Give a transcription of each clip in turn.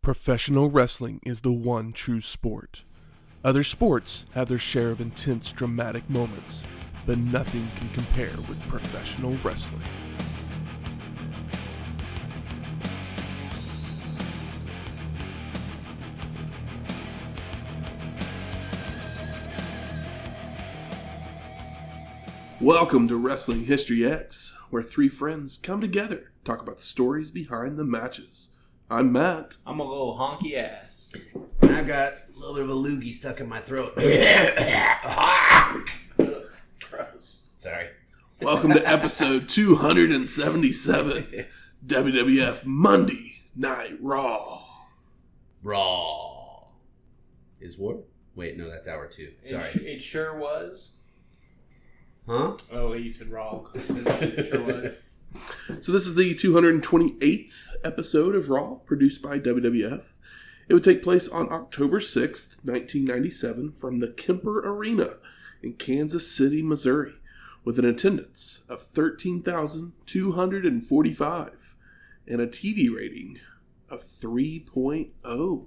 Professional wrestling is the one true sport. Other sports have their share of intense, dramatic moments, but nothing can compare with professional wrestling. Welcome to Wrestling History X, where three friends come together to talk about the stories behind the matches. I'm Matt. I'm a little honky ass. And I've got a little bit of a loogie stuck in my throat. Gross. Sorry. Welcome to episode 277, WWF Monday Night RAW. Raw. Is war? Wait, no, that's hour 2. Sorry. It sure was. Huh? Oh, you said raw. It sure was. So this is the 228th episode of RAW, produced by WWF. It would take place on October 6th, 1997, from the Kemper Arena in Kansas City, Missouri, with an attendance of 13,245 and a TV rating of 3.0.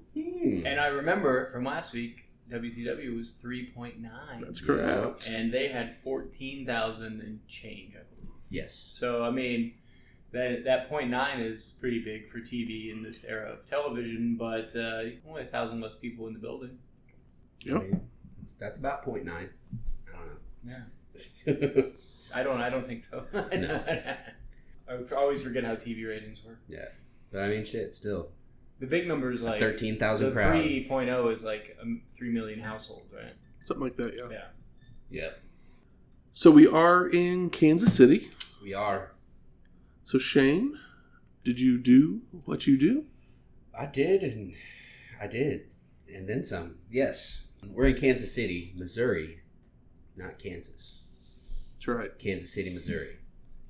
And I remember from last week, WCW was 3.9. That's correct. And they had 14,000 and change, I believe. Yes. So, I mean, that 0.9 is pretty big for TV in this era of television, but only 1,000 less people in the building. Yep. I mean, that's about 0.9. I don't Yeah. know. I don't think so. No. I always forget how TV ratings work. Yeah. But I mean, shit, still. The big numbers like 13,000 the crowd. 3.0 is like 3 million households, right? Something like that, yeah. Yeah. Yep. So we are in Kansas City. We are. So Shane, did you do what you do? I did. And then some. Yes. We're in Kansas City, Missouri. Not Kansas. That's right. Kansas City, Missouri.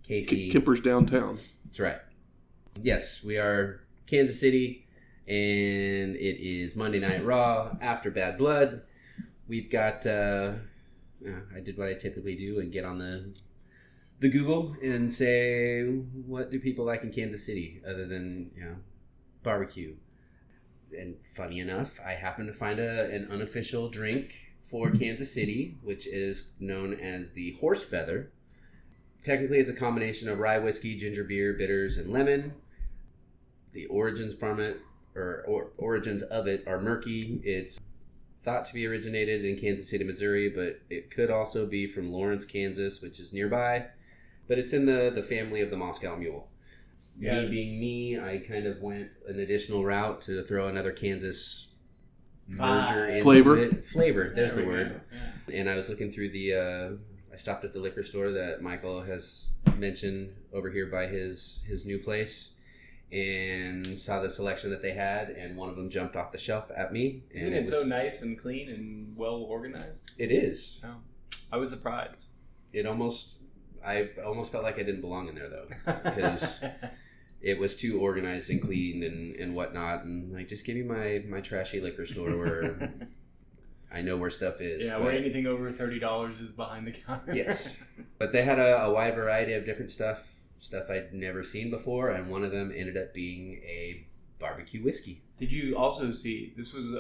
KC. Kemper's downtown. That's right. Yes, we are Kansas City, and it is Monday Night Raw after Bad Blood. We've got, I did what I typically do and get on the Google and say, what do people like in Kansas City other than, barbecue? And funny enough, I happened to find an unofficial drink for Kansas City, which is known as the horse feather. Technically, it's a combination of rye whiskey, ginger beer, bitters, and lemon. The origins from it, or origins of it, are murky. It's thought to be originated in Kansas City, Missouri, but it could also be from Lawrence, Kansas, which is nearby. But it's in the family of the Moscow Mule. Yeah. Me being me, I kind of went an additional route to throw another Kansas merger into Flavor. it. Flavor, there's the word. Yeah. And I was looking through I stopped at the liquor store that Michael has mentioned over here by his new place, and saw the selection that they had, and one of them jumped off the shelf at me. And Isn't it so nice and clean and well organized? It is. Oh, I was surprised. I almost felt like I didn't belong in there, though, because it was too organized and clean and whatnot. And like, just give me my trashy liquor store where I know where stuff is. Yeah, where anything over $30 is behind the counter. Yes. But they had a wide variety of different stuff I'd never seen before, and one of them ended up being a barbecue whiskey. Did you also see, this was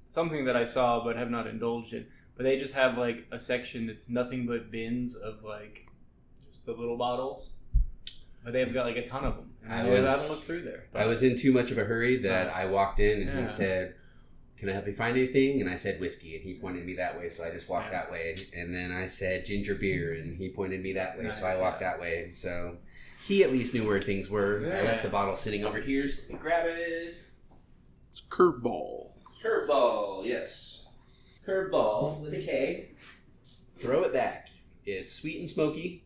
something that I saw but have not indulged in, but they just have like a section that's nothing but bins of like just the little bottles, but they've got like a ton of them. And I haven't looked through there. I was in too much of a hurry that I walked in and he said, "Can I help you find anything?" And I said whiskey, and he pointed me that way, so I just walked that way. And then I said ginger beer, and he pointed me that way, so I walked that way. So he at least knew where things were. Yeah. I left the bottle sitting over here, so let me grab it. It's Curveball. Curveball, yes. Curveball with a K. Throw it back. It's sweet and smoky.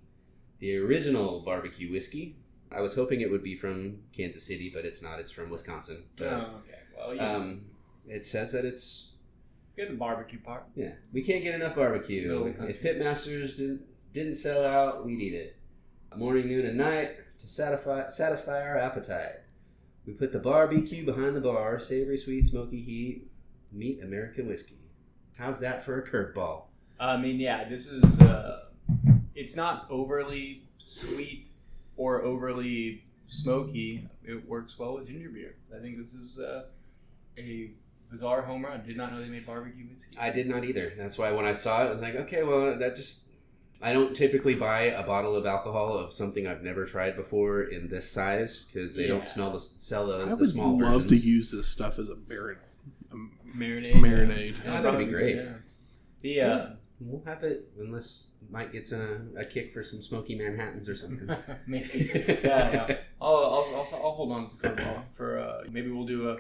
The original barbecue whiskey. I was hoping it would be from Kansas City, but it's not. It's from Wisconsin. But, okay. Well, it says that it's... Get the barbecue part. Yeah. We can't get enough barbecue. If Pitmasters didn't sell out, we'd eat it. Morning, noon, and night to satisfy our appetite. We put the barbecue behind the bar. Savory, sweet, smoky heat. Meet American whiskey. How's that for a curveball? I mean, yeah, this is... it's not overly sweet or overly smoky. It works well with ginger beer. I think this is a bizarre home run. Did not know they made barbecue whiskey. I did not either. That's why when I saw it, I was like, okay, well, that just... I don't typically buy a bottle of alcohol of something I've never tried before in this size because they don't sell the small versions. I would love to use this stuff as a marinade. Yeah, that'd be great. Yeah. We'll have it unless Mike gets in a kick for some smoky Manhattans or something. Maybe. Yeah. I'll hold on to the curveball for maybe we'll do if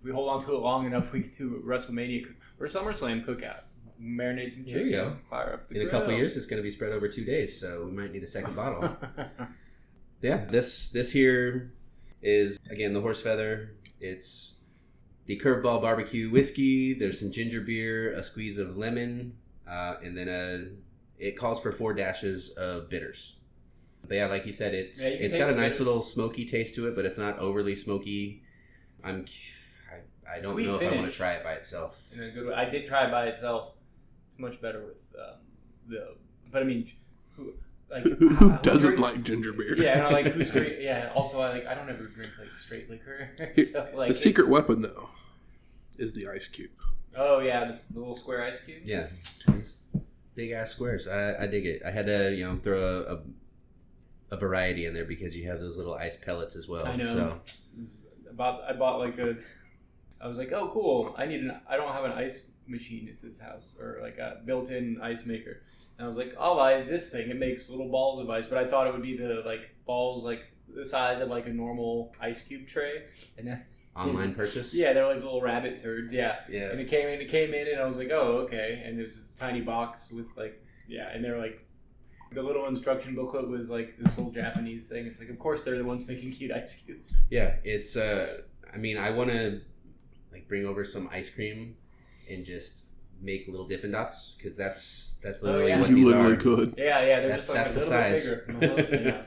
we hold on to it long enough, we can do a WrestleMania or SummerSlam cookout. Marinate some chicken. There you go. Fire up the In grill. a couple of years, it's going to be spread over 2 days, so we might need a second bottle. Yeah, this here is, again, the horse feather. It's the curveball barbecue whiskey. There's some ginger beer, a squeeze of lemon, and then it calls for 4 dashes of bitters. But yeah, like you said, it's got a nice little smoky taste to it, but it's not overly smoky. I don't Sweet know finish. if I want to try it by itself. In a good way. I did try it by itself. It's much better with but I mean, who doesn't like ginger beer? Yeah, and who's straight? Yeah. Also, I don't ever drink straight liquor. So, the secret weapon though is the ice cube. Oh yeah, the little square ice cube. Yeah, these big ass squares. I dig it. I had to throw a variety in there because you have those little ice pellets as well. I know. So. I bought I was like, oh cool. I don't have an ice machine at this house or a built-in ice maker. And I was like, I'll buy this thing. It makes little balls of ice, but I thought it would be the balls the size of a normal ice cube tray. And then Online purchase? Yeah, they're little rabbit turds. Yeah. Yeah. And it came in, and I was like, oh okay. And it was this tiny box with and they're the little instruction booklet was this whole Japanese thing. It's of course they're the ones making cute ice cubes. Yeah, it's I want to bring over some ice cream and just make little Dippin' Dots because that's literally what you these literally are. could. Yeah, they're that's just the a little size. bit bigger. Yeah.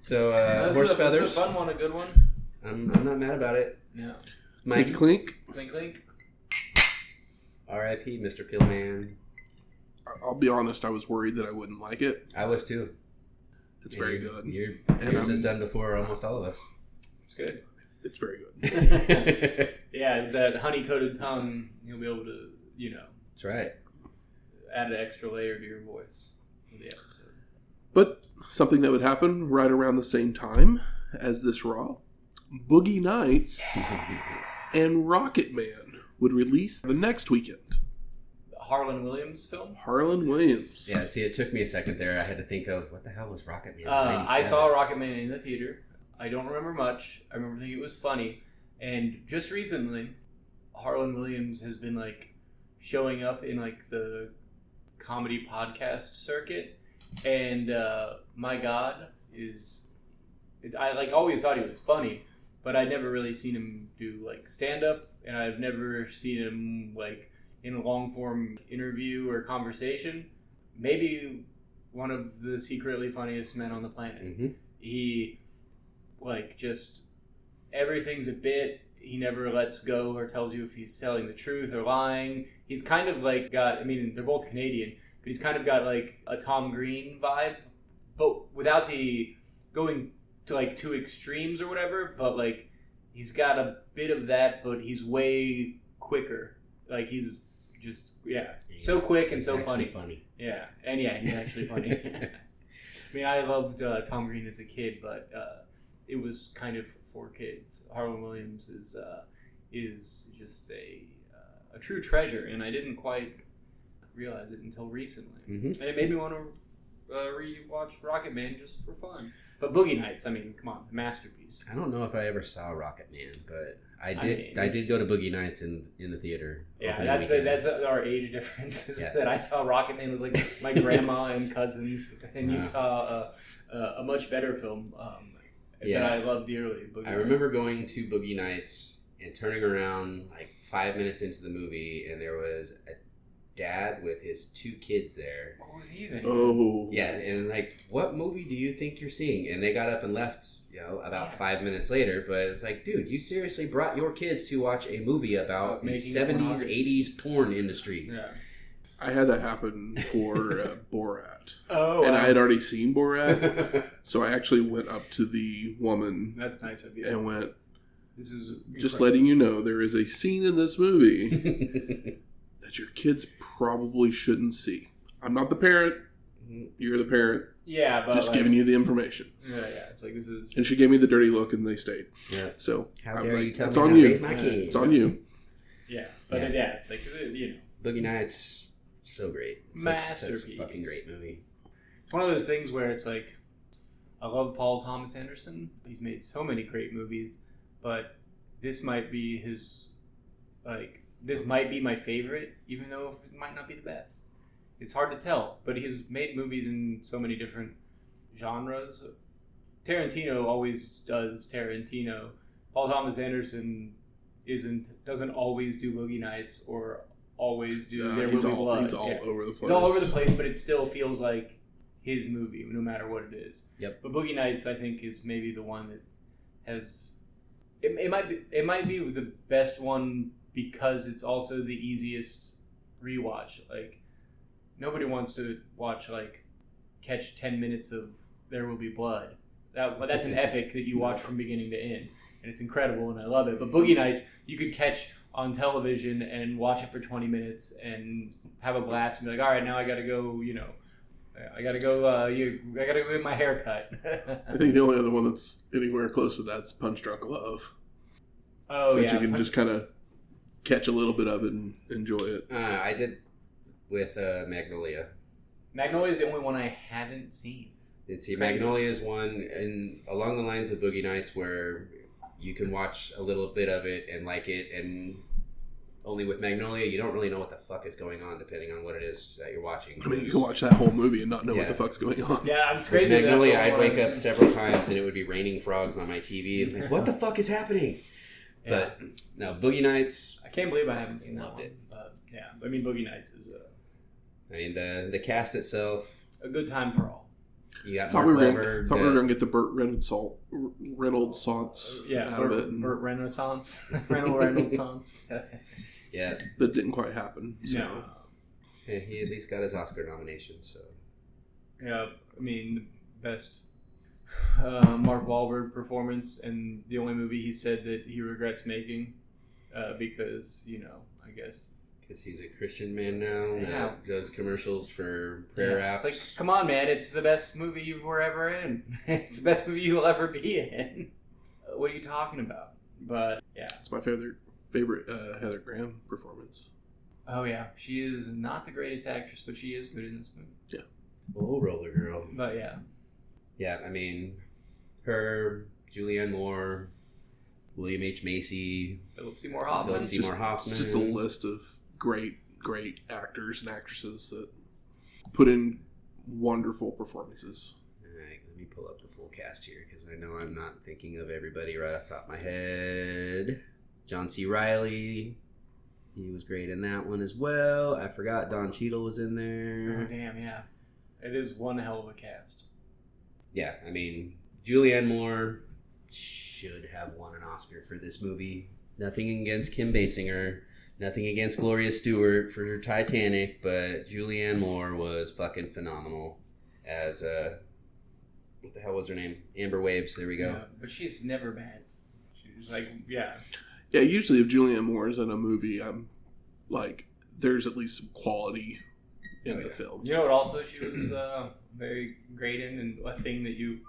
So horse feathers. This is a fun one, a good one. I'm not mad about it. Yeah. Mike Clink. Clink. R.I.P. Mr. Pillman. I'll be honest, I was worried that I wouldn't like it. I was too. It's very good. Yours is done before almost all of us. It's good. It's very good. Yeah, that honey-coated tongue, you'll be able to, That's right. add an extra layer to your voice for the episode. But something that would happen right around the same time as this Raw, Boogie Nights and Rocket Man would release the next weekend. Harlan Williams film? Harlan Williams. Yeah, see, it took me a second there. I had to think of, what the hell was Rocket Man? I saw Rocket Man in the theater. I don't remember much. I remember thinking it was funny. And just recently, Harlan Williams has been showing up in the comedy podcast circuit. And my God, I always thought he was funny, but I'd never really seen him do stand up, and I've never seen him in a long form interview or conversation. Maybe one of the secretly funniest men on the planet. Mm-hmm. He just everything's a bit. He never lets go or tells you if he's telling the truth or lying. He's kind of they're both Canadian, but he's kind of got a Tom Green vibe, but without the going to two extremes or whatever. But he's got a bit of that, but he's way quicker. He's just so quick and so funny. Yeah, and he's actually funny. I mean, I loved Tom Green as a kid, but it was kind of for kids. Harlan Williams is just a true treasure, and I didn't quite realize it until recently. Mm-hmm. And it made me want to rewatch Rocket Man just for fun. But Boogie Nights, I mean, come on, masterpiece. I don't know if I ever saw Rocket Man, but I did go to Boogie Nights in the theater. Yeah, that's our age difference. Is that I saw Rocket Man with my grandma and cousins, and you saw a much better film that I love dearly. Boogie I remember going to Boogie Nights and turning around 5 minutes into the movie, and there was a dad with his 2 kids there. What was he thinking? Oh. Yeah, and what movie do you think you're seeing? And they got up and left, about 5 minutes later. But it's dude, you seriously brought your kids to watch a movie about the 70s, 80s porn industry. Yeah. I had that happen for Borat. Oh, and I had already seen Borat, so I actually went up to the woman. That's nice of you. And went, This is just letting you know there is a scene in this movie that your kids probably shouldn't see. I'm not the parent. You're the parent. Yeah, but just giving you the information. Yeah. It's like this is. And she gave me the dirty look, and they stayed. Yeah. So how I was dare like, you tell "It's me on how to you. raise my kid?" It's on you." Yeah, but it's like Boogie Nights, so great. Masterpiece. Such a fucking great movie. It's one of those things where it's like, I love Paul Thomas Anderson. He's made so many great movies, but this might be this might be my favorite, even though it might not be the best. It's hard to tell, but he's made movies in so many different genres. Tarantino always does Tarantino. Paul Thomas Anderson doesn't always do Boogie Nights or always do There Will Be Blood. He's all over the place. He's all over the place, but it still feels like his movie, no matter what it is. Yep. But Boogie Nights, I think, is maybe the one that has. It might be the best one because it's also the easiest rewatch. Like, nobody wants to catch 10 minutes of There Will Be Blood. That's an epic that you watch from beginning to end, and it's incredible, and I love it. But Boogie Nights, you could catch on television and watch it for 20 minutes and have a blast and be like, all right, now I got to go. I gotta go get my hair cut. I think the only other one that's anywhere close to that's Punch Drunk Love. Oh, that you can just kind of catch a little bit of it and enjoy it. I did with Magnolia. Magnolia is the only one I haven't seen. Magnolia is one along the lines of Boogie Nights where you can watch a little bit of it and like it, and only with Magnolia you don't really know what the fuck is going on depending on what it is that you're watching. I mean, you can watch that whole movie and not know what the fuck's going on. Yeah, I'm crazy. With Magnolia, I'd wake up several times and it would be raining frogs on my TV and like, what the fuck is happening? Yeah. But no, Boogie Nights. I can't believe I haven't seen that one. But yeah, I mean, Boogie Nights is the cast itself, a good time for all. You got thought Marc we Weber. Thought we were gonna get the Burt Reynolds out of it. Burt Renaissance. Renaissance. Yeah, that didn't quite happen. So. No. Yeah, he at least got his Oscar nomination. So. Yeah, I mean, the best Mark Wahlberg performance, and the only movie he said that he regrets making, because I guess. Because he's a Christian man now that does commercials for prayer apps. It's like, come on, man, it's the best movie you were ever in. It's the best movie you'll ever be in. What are you talking about? But, yeah. It's my favorite Heather Graham performance. Oh, yeah. She is not the greatest actress, but she is good in this movie. Yeah. Oh, roller girl. But, yeah. Yeah, I mean, her, Julianne Moore, William H. Macy, Philip Seymour Hoffman. Just a list of great actors and actresses that put in wonderful performances. All right, let me pull up the full cast here because I know I'm not thinking of everybody right off the top of my head. John C. Reilly, he was great in that one as well. I forgot Don Cheadle was in there. Oh, damn, yeah. It is one hell of a cast. Yeah, I mean, Julianne Moore should have won an Oscar for this movie. Nothing against Kim Basinger. Nothing against Gloria Stewart for her Titanic, but Julianne Moore was fucking phenomenal as what the hell was her name? Amber Waves. There we go. Yeah, but she's never bad. She's like, yeah. Yeah, usually if Julianne Moore is in a movie, I'm like, there's at least some quality in the film. You know what also she was very great in, and a thing that you...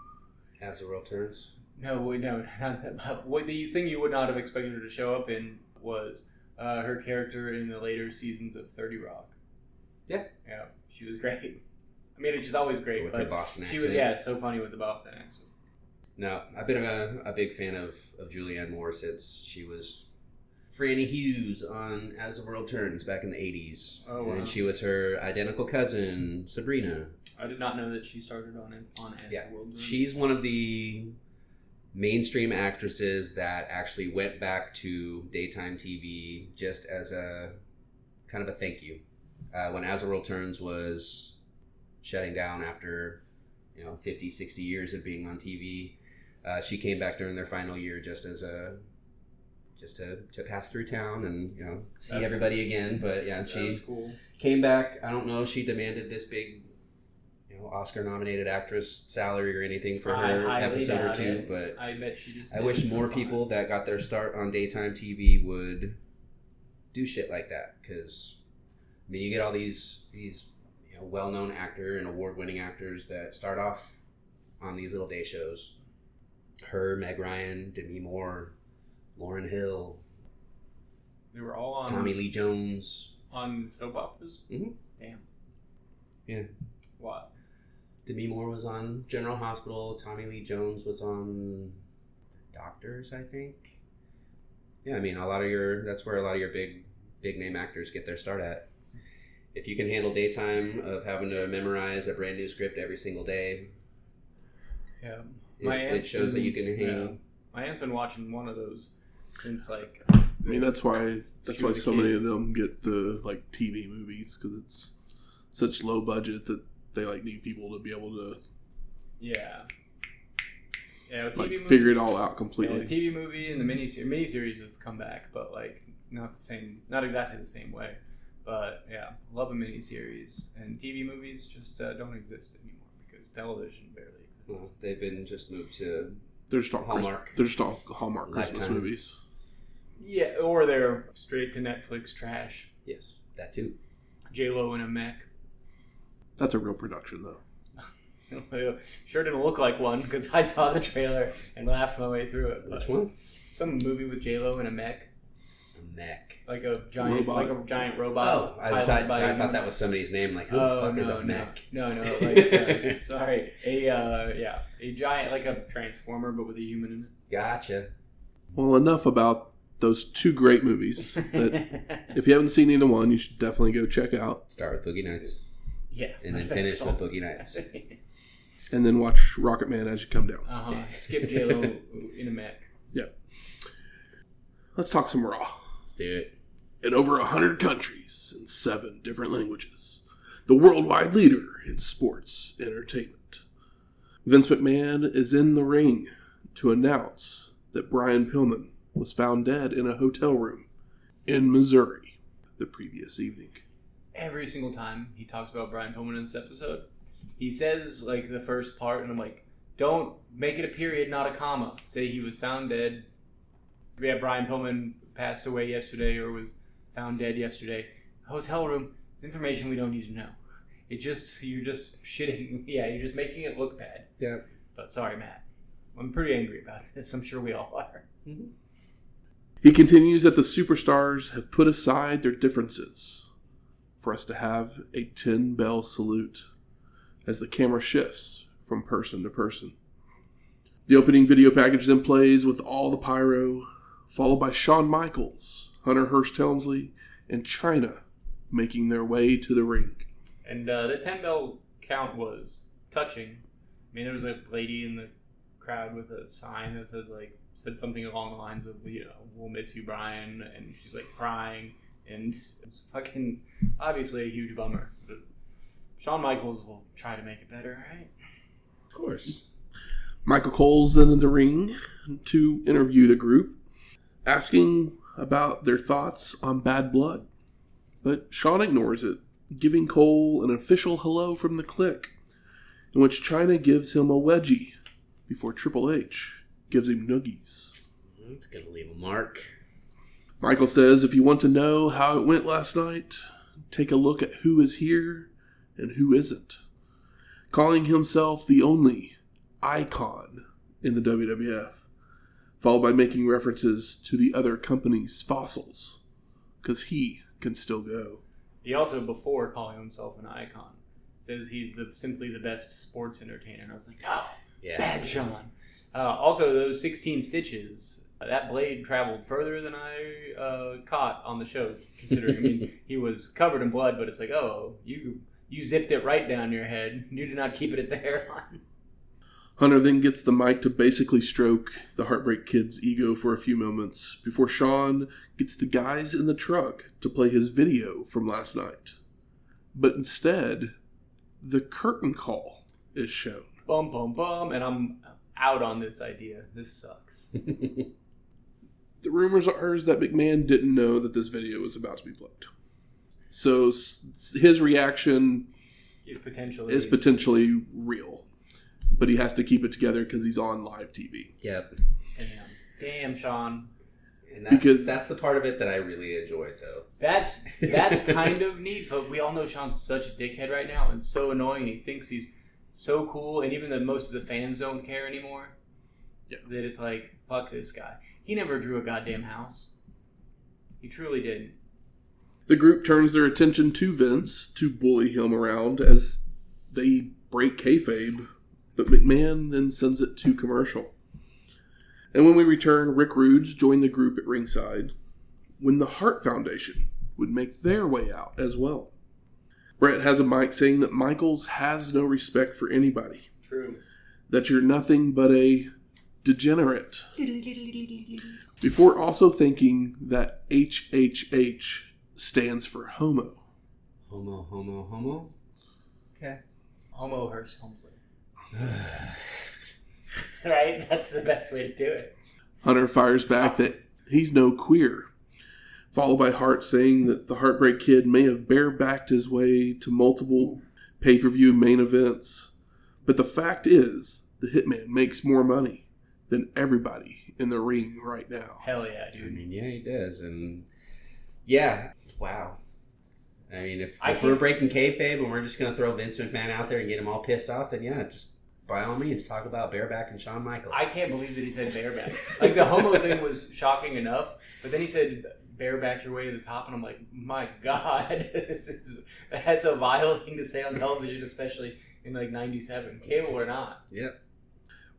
As the World Turns? No, not that. What the thing you would not have expected her to show up in was... her character in the later seasons of 30 Rock. Yeah. Yeah, she was great. I mean, she's always great. With her Boston accent. She was, so funny with the Boston accent. No, I've been a big fan of Julianne Moore since she was Franny Hughes on As the World Turns back in the 80s. Oh, wow. And she was her identical cousin, Sabrina. I did not know that she started on As the World Turns. She's one of the mainstream actresses that actually went back to daytime TV just as a kind of a thank you. When As the World Turns was shutting down after 50, 60 years of being on TV, she came back during their final year just as to pass through town and see That's everybody cool. again. But yeah, she That's cool. came back. I don't know if she demanded this big Oscar-nominated actress salary or anything for her episode or two, but I bet she just. I wish more people that got their start on daytime TV would do shit like that, because you get all these well-known actor and award-winning actors that start off on these little day shows. Her, Meg Ryan, Demi Moore, Lauryn Hill. They were all on Tommy Lee Jones on soap operas. Mm-hmm. Damn. Yeah. What? Demi Moore was on General Hospital. Tommy Lee Jones was on Doctors, I think. Yeah, that's where a lot of your big name actors get their start at. If you can handle daytime of having to memorize a brand new script every single day, yeah, it shows that you can hang. Yeah. My aunt's been watching one of those since that's why so many of them get the TV movies, because it's such low budget that they need people to be able to TV figure it all out completely. The TV movie and the miniseries have come back, but not exactly the same way. But yeah, love a miniseries, and TV movies just don't exist anymore because television barely exists. Well, they've been just moved to they're just all Hallmark. They're just all Hallmark Christmas Lifetime movies. Yeah, or they're straight to Netflix trash. Yes, that too. J-Lo in a mech. That's a real production, though. Sure didn't look like one because I saw the trailer and laughed my way through it. Which one? Some movie with J-Lo in a mech. A mech. Like a giant robot. Oh, I thought that was somebody's name. Like, who the fuck is a mech? No. Sorry. A giant, like a transformer, but with a human in it. Gotcha. Well, enough about those two great movies that if you haven't seen either one, you should definitely go check out. Start with Boogie Nights. Yeah. And then finish with Boogie Nights. And then watch Rocket Man as you come down. Skip J-Lo in a mech. Yeah. Let's talk some Raw. Let's do it. In over 100 countries and 7 different languages, the worldwide leader in sports entertainment. Vince McMahon is in the ring to announce that Brian Pillman was found dead in a hotel room in Missouri the previous evening. Every single time he talks about Brian Pillman in this episode, he says the first part, and I'm like, don't make it a period, not a comma. Say he was found dead. Yeah, Brian Pillman passed away yesterday or was found dead yesterday. Hotel room, it's information we don't need to know. You're just shitting. Yeah, you're just making it look bad. Yeah. But sorry, Matt. I'm pretty angry about this. I'm sure we all are. Mm-hmm. He continues that the superstars have put aside their differences for us to have a 10-bell salute as the camera shifts from person to person. The opening video package then plays with all the pyro, followed by Shawn Michaels, Hunter Hearst Helmsley, and Chyna making their way to the ring. And the 10-bell count was touching. I mean, there was a lady in the crowd with a sign that said something along the lines of, we'll miss you, Brian, and she's crying, and it's fucking obviously a huge bummer. But Shawn Michaels will try to make it better, right? Of course. Michael Cole's then in the ring to interview the group, asking about their thoughts on Bad Blood. But Shawn ignores it, giving Cole an official hello from the Clique, in which Chyna gives him a wedgie before Triple H gives him noogies. It's going to leave a mark. Michael says if you want to know how it went last night, take a look at who is here and who isn't, calling himself the only icon in the WWF, followed by making references to the other company's fossils, because he can still go. He also, before calling himself an icon, says he's simply the best sports entertainer. And I was like, no, bad Shawn. Also, those 16 stitches, that blade traveled further than I caught on the show, considering, I mean, he was covered in blood, but it's like, oh, you zipped it right down your head. You did not keep it at the hairline. Hunter then gets the mic to basically stroke the Heartbreak Kid's ego for a few moments before Shawn gets the guys in the truck to play his video from last night. But instead, the curtain call is shown. Bum, bum, bum, and I'm out on this idea. This sucks. The rumors are that McMahon didn't know that this video was about to be played. So his reaction is potentially real. But he has to keep it together because he's on live TV. Yep. Damn, Sean. And that's the part of it that I really enjoyed, though. That's kind of neat, but we all know Sean's such a dickhead right now and so annoying. He thinks he's so cool, and even that most of the fans don't care anymore. Yeah. That it's like, fuck this guy. He never drew a goddamn house. He truly didn't. The group turns their attention to Vince to bully him around as they break kayfabe, but McMahon then sends it to commercial. And when we return, Rick Rude's joined the group at ringside when the Hart Foundation would make their way out as well. Bret has a mic saying that Michaels has no respect for anybody. True. That you're nothing but a degenerate. Before also thinking that HHH stands for homo. Homo? Okay. Homo Hearst Helmsley. Right? That's the best way to do it. Hunter fires back that he's no queer, followed by Hart saying that the Heartbreak Kid may have barebacked his way to multiple pay-per-view main events, but the fact is the Hitman makes more money than everybody in the ring right now. Hell yeah, dude. I mean, yeah, he does. And yeah, wow. I mean, if we're breaking kayfabe and we're just going to throw Vince McMahon out there and get him all pissed off, then yeah, just by all means, talk about bareback and Shawn Michaels. I can't believe that he said bareback. Like, the homo thing was shocking enough, but then he said bareback your way to the top, and I'm like, my God, that's a vile thing to say on television, especially in like 97, cable or not. Yep.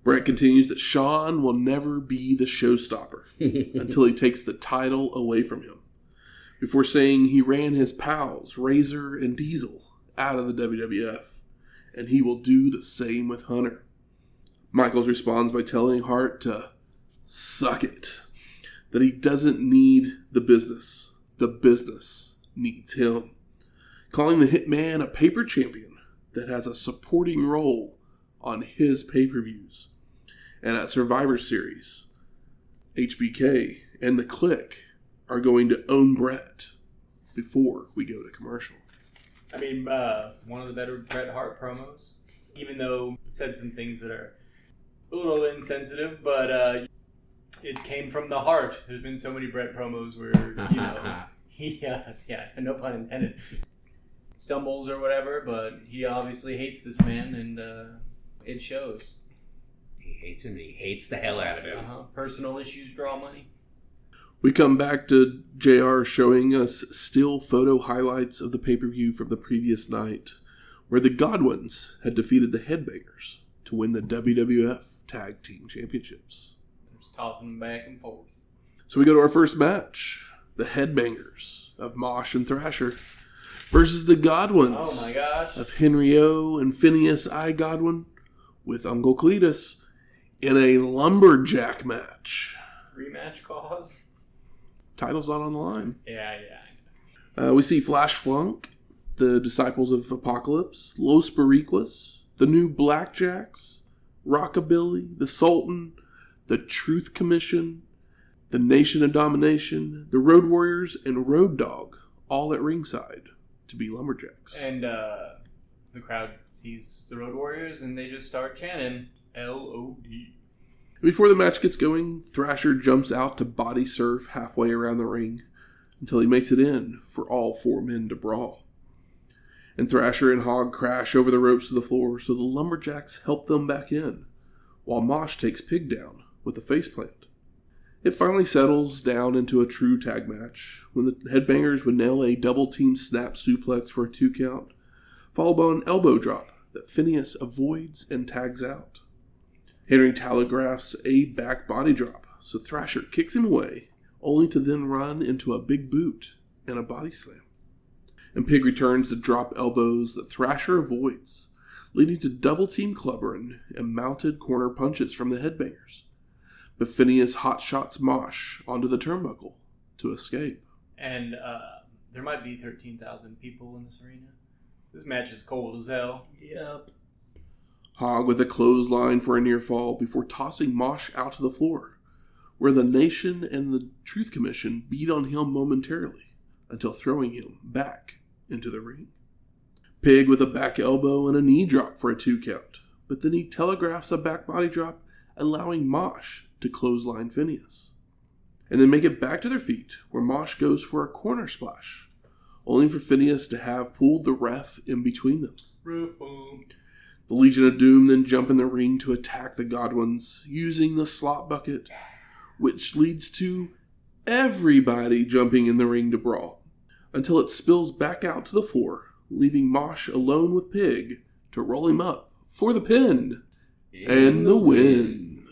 Bret continues that Shawn will never be the showstopper until he takes the title away from him, before saying he ran his pals, Razor and Diesel, out of the WWF, and he will do the same with Hunter. Michaels responds by telling Hart to suck it, that he doesn't need the business needs him, calling the Hitman a paper champion that has a supporting role on his pay-per-views. And at Survivor Series, HBK and the Clique are going to own Bret before we go to commercial. I mean, one of the better Bret Hart promos, even though he said some things that are a little insensitive, but it came from the heart. There's been so many Bret promos where, you know, he, no pun intended, stumbles or whatever, but he obviously hates this man, and it shows. He hates him, and he hates the hell out of him. Personal issues draw money. We come back to JR showing us still photo highlights of the pay-per-view from the previous night, where the Godwinns had defeated the Headbangers to win the WWF Tag Team Championships. Just tossing them back and forth. So we go to our first match, the Headbangers of Mosh and Thrasher versus the Godwinns oh my gosh. of Henry O and Phineas I. Godwinn with Uncle Cletus in a Lumberjack match. Rematch cause? Title's not on the line. Yeah. We see Flash Flunk, the Disciples of Apocalypse, Los Boricuas, the New Blackjacks, Rockabilly, the Sultan, the Truth Commission, the Nation of Domination, the Road Warriors, and Road Dogg, all at ringside to be Lumberjacks. And the crowd sees the Road Warriors and they just start chanting LOD. Before the match gets going, Thrasher jumps out to body surf halfway around the ring until he makes it in for all four men to brawl. And Thrasher and Hogg crash over the ropes to the floor, so the Lumberjacks help them back in, while Mosh takes Pig down with a faceplant. It finally settles down into a true tag match when the Headbangers would nail a double-team snap suplex for a 2 count, followed by an elbow drop that Phineas avoids and tags out. Henry telegraphs a back body drop, so Thrasher kicks him away, only to then run into a big boot and a body slam. And Pig returns to drop elbows that Thrasher avoids, leading to double-team clubbering and mounted corner punches from the Headbangers. But Phineas hotshots Mosh onto the turnbuckle to escape. And there might be 13,000 people in this arena. This match is cold as hell. Yep. Hogg with a clothesline for a near fall before tossing Mosh out to the floor, where the Nation and the Truth Commission beat on him momentarily until throwing him back into the ring. Pig with a back elbow and a knee drop for a 2 count. But then he telegraphs a back body drop, allowing Mosh to clothesline Phineas. And then make it back to their feet, where Mosh goes for a corner splash, only for Phineas to have pulled the ref in between them. Roof boom. The Legion of Doom then jump in the ring to attack the Godwinns, using the slot bucket, which leads to everybody jumping in the ring to brawl, until it spills back out to the floor, leaving Mosh alone with Pig to roll him up for the pin and the win.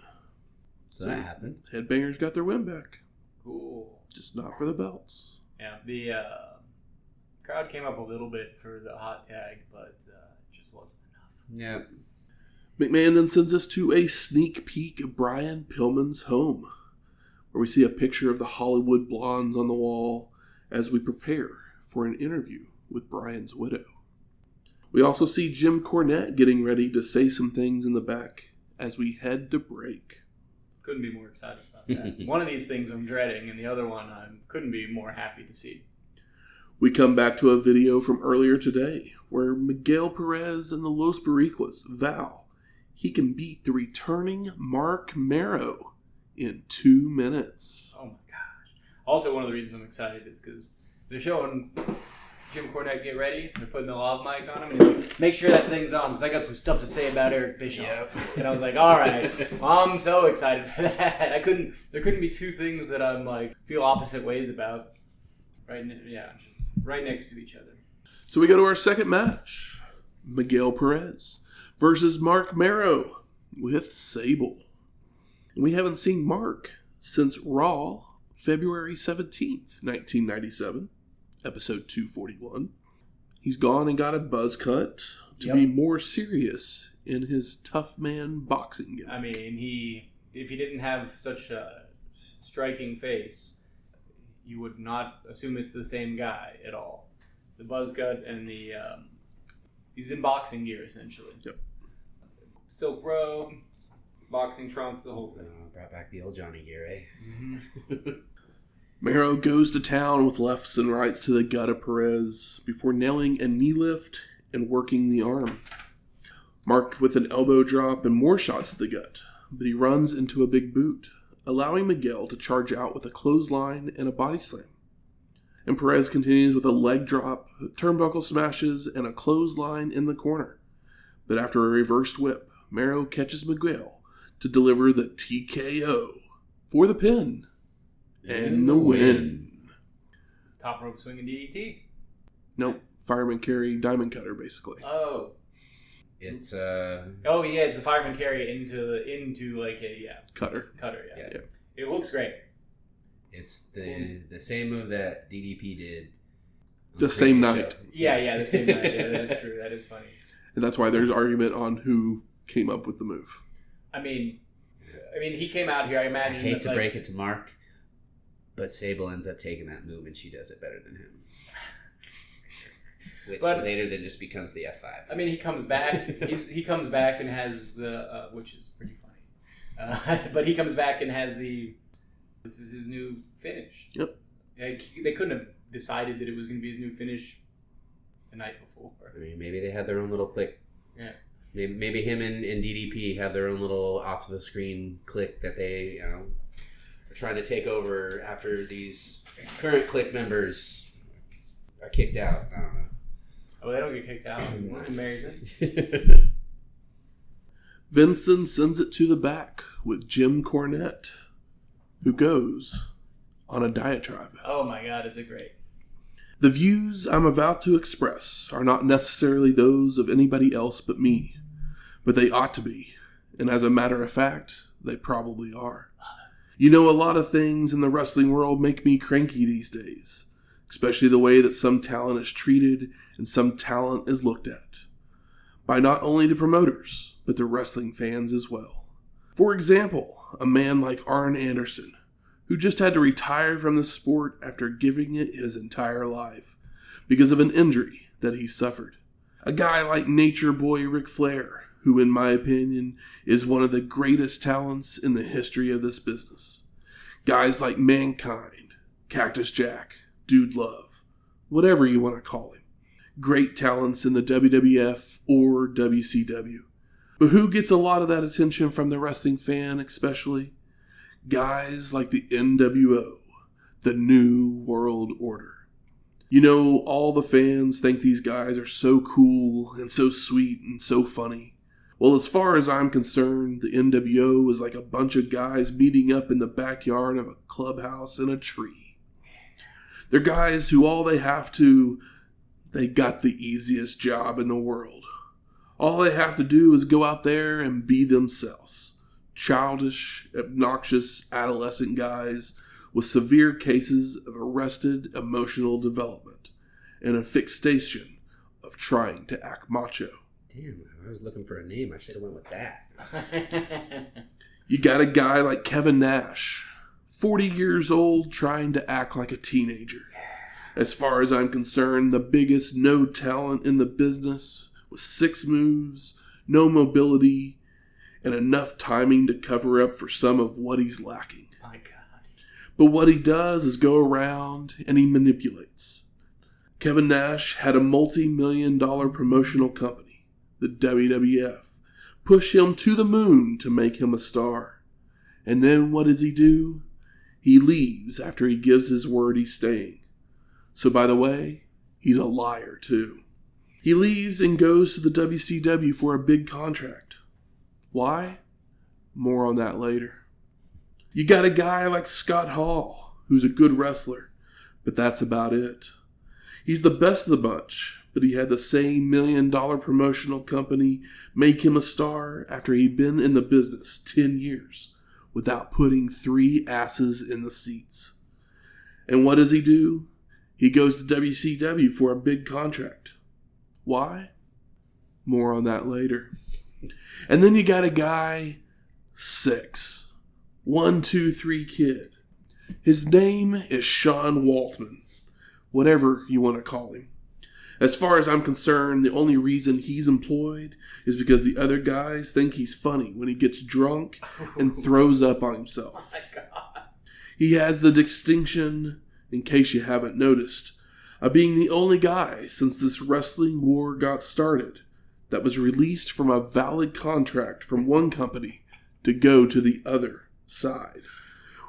So that happened. Headbangers got their win back. Cool. Just not for the belts. Yeah, the crowd came up a little bit for the hot tag, but it just wasn't enough. Yeah. McMahon then sends us to a sneak peek of Brian Pillman's home, where we see a picture of the Hollywood blondes on the wall as we prepare for an interview with Brian's widow. We also see Jim Cornette getting ready to say some things in the back as we head to break. Couldn't be more excited about that. One of these things I'm dreading, and the other one I couldn't be more happy to see. We come back to a video from earlier today where Miguel Perez and the Los Boricuas vow he can beat the returning Marc Mero in 2 minutes. Oh my gosh. Also, one of the reasons I'm excited is because they're showing Jim Cornette get ready. They're putting the lav mic on him, and he's like, make sure that thing's on, because I got some stuff to say about Eric Bischoff. Yep. And I was like, all right, I'm so excited for that. There couldn't be two things that I'm like feel opposite ways about. Just right next to each other. So we go to our second match. Miguel Perez versus Marc Mero with Sable. We haven't seen Marc since Raw, February 17th, 1997, episode 241. He's gone and got a buzz cut to be more serious in his tough man boxing gimmick. I mean, if he didn't have such a striking face, you would not assume it's the same guy at all. The buzz cut and the he's in boxing gear essentially. Yep. Silk robe, boxing trunks, the whole thing. Brought back the old Johnny gear, eh? Mm-hmm. Mero goes to town with lefts and rights to the gut of Perez before nailing a knee lift and working the arm. Marc with an elbow drop and more shots at the gut, but he runs into a big boot, allowing Miguel to charge out with a clothesline and a body slam. And Perez continues with a leg drop, turnbuckle smashes, and a clothesline in the corner. But after a reversed whip, Mero catches Miguel to deliver the TKO for the pin and the win. Top rope swinging DDT? Nope, fireman carry, diamond cutter, basically. Oh. It's Oh yeah, it's the fireman carry into like a cutter. Yeah. It looks great. It's the same move that DDP did. The same night. Yeah, the same night. Yeah, that is true. That is funny. And that's why there's argument on who came up with the move. I mean, he came out here. I imagine. I hate to break it to Marc, but Sable ends up taking that move, and she does it better than him. Which later then just becomes the F5. I mean, he comes back. He comes back and has the which is pretty funny. But he comes back and has this is his new finish. Yep. They couldn't have decided that it was going to be his new finish the night before. I mean, maybe they had their own little click. Yeah. Maybe him and DDP have their own little off-the-screen click that they are trying to take over after these current click members are kicked out. I don't know. Oh, they don't get kicked out. Amazing. Vincent sends it to the back with Jim Cornette, who goes on a diatribe. Oh my God, is it great? The views I'm about to express are not necessarily those of anybody else but me, but they ought to be, and as a matter of fact, they probably are. You know, a lot of things in the wrestling world make me cranky these days, especially the way that some talent is treated and some talent is looked at, by not only the promoters, but the wrestling fans as well. For example, a man like Arn Anderson, who just had to retire from the sport after giving it his entire life because of an injury that he suffered. A guy like Nature Boy Ric Flair, who in my opinion is one of the greatest talents in the history of this business. Guys like Mankind, Cactus Jack, Dude Love, whatever you want to call him. great talents in the WWF or WCW. But who gets a lot of that attention from the wrestling fan especially? Guys like the NWO, the New World Order. You know, all the fans think these guys are so cool and so sweet and so funny. Well, as far as I'm concerned, the NWO is like a bunch of guys meeting up in the backyard of a clubhouse in a tree. They're guys who they got the easiest job in the world. All they have to do is go out there and be themselves. Childish, obnoxious, adolescent guys with severe cases of arrested emotional development and a fixation of trying to act macho. Damn, I was looking for a name. I should have went with that. You got a guy like Kevin Nash, 40 years old, trying to act like a teenager. As far as I'm concerned, the biggest no talent in the business with 6 moves, no mobility, and enough timing to cover up for some of what he's lacking. My God. But what he does is go around and he manipulates. Kevin Nash had a multi-million-dollar promotional company, the WWF, push him to the moon to make him a star. And then what does he do? He leaves after he gives his word he's staying. So by the way, he's a liar too. He leaves and goes to the WCW for a big contract. Why? More on that later. You got a guy like Scott Hall, who's a good wrestler, but that's about it. He's the best of the bunch, but he had the same $1 million promotional company make him a star after he'd been in the business 10 years without putting 3 asses in the seats. And what does he do? He goes to WCW for a big contract. Why? More on that later. And then you got a guy, 6. 1, 2, 3 kid. His name is Sean Waltman. Whatever you want to call him. As far as I'm concerned, the only reason he's employed is because the other guys think he's funny when he gets drunk and throws up on himself. Oh my God. He has the distinction, in case you haven't noticed, of being the only guy since this wrestling war got started that was released from a valid contract from one company to go to the other side,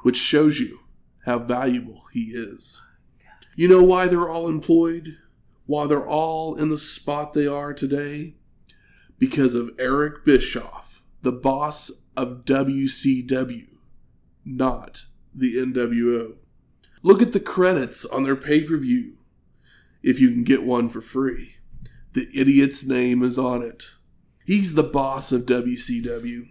which shows you how valuable he is. You know why they're all employed? Why they're all in the spot they are today? Because of Eric Bischoff, the boss of WCW, not the NWO. Look at the credits on their pay-per-view, if you can get one for free. The idiot's name is on it. He's the boss of WCW.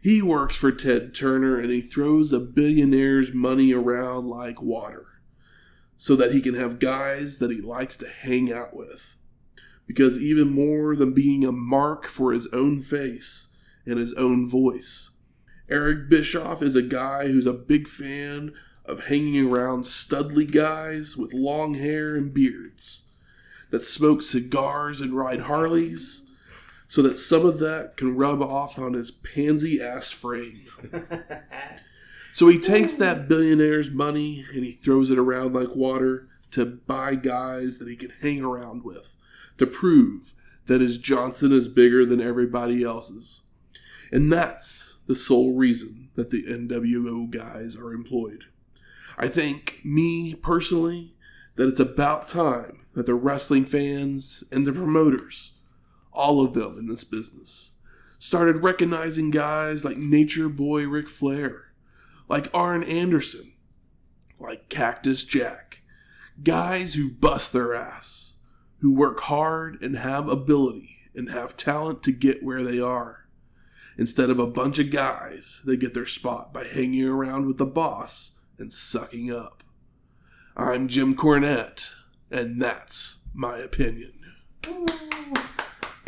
He works for Ted Turner and he throws a billionaire's money around like water so that he can have guys that he likes to hang out with. Because even more than being a mark for his own face and his own voice, Eric Bischoff is a guy who's a big fan of hanging around studly guys with long hair and beards that smoke cigars and ride Harleys so that some of that can rub off on his pansy ass frame. So he takes that billionaire's money and he throws it around like water to buy guys that he can hang around with to prove that his Johnson is bigger than everybody else's. And that's the sole reason that the NWO guys are employed. I think, me personally, that it's about time that the wrestling fans and the promoters, all of them in this business, started recognizing guys like Nature Boy Ric Flair, like Arn Anderson, like Cactus Jack, guys who bust their ass, who work hard and have ability and have talent to get where they are, instead of a bunch of guys that get their spot by hanging around with the boss and sucking up. I'm Jim Cornette, and that's my opinion. Ooh.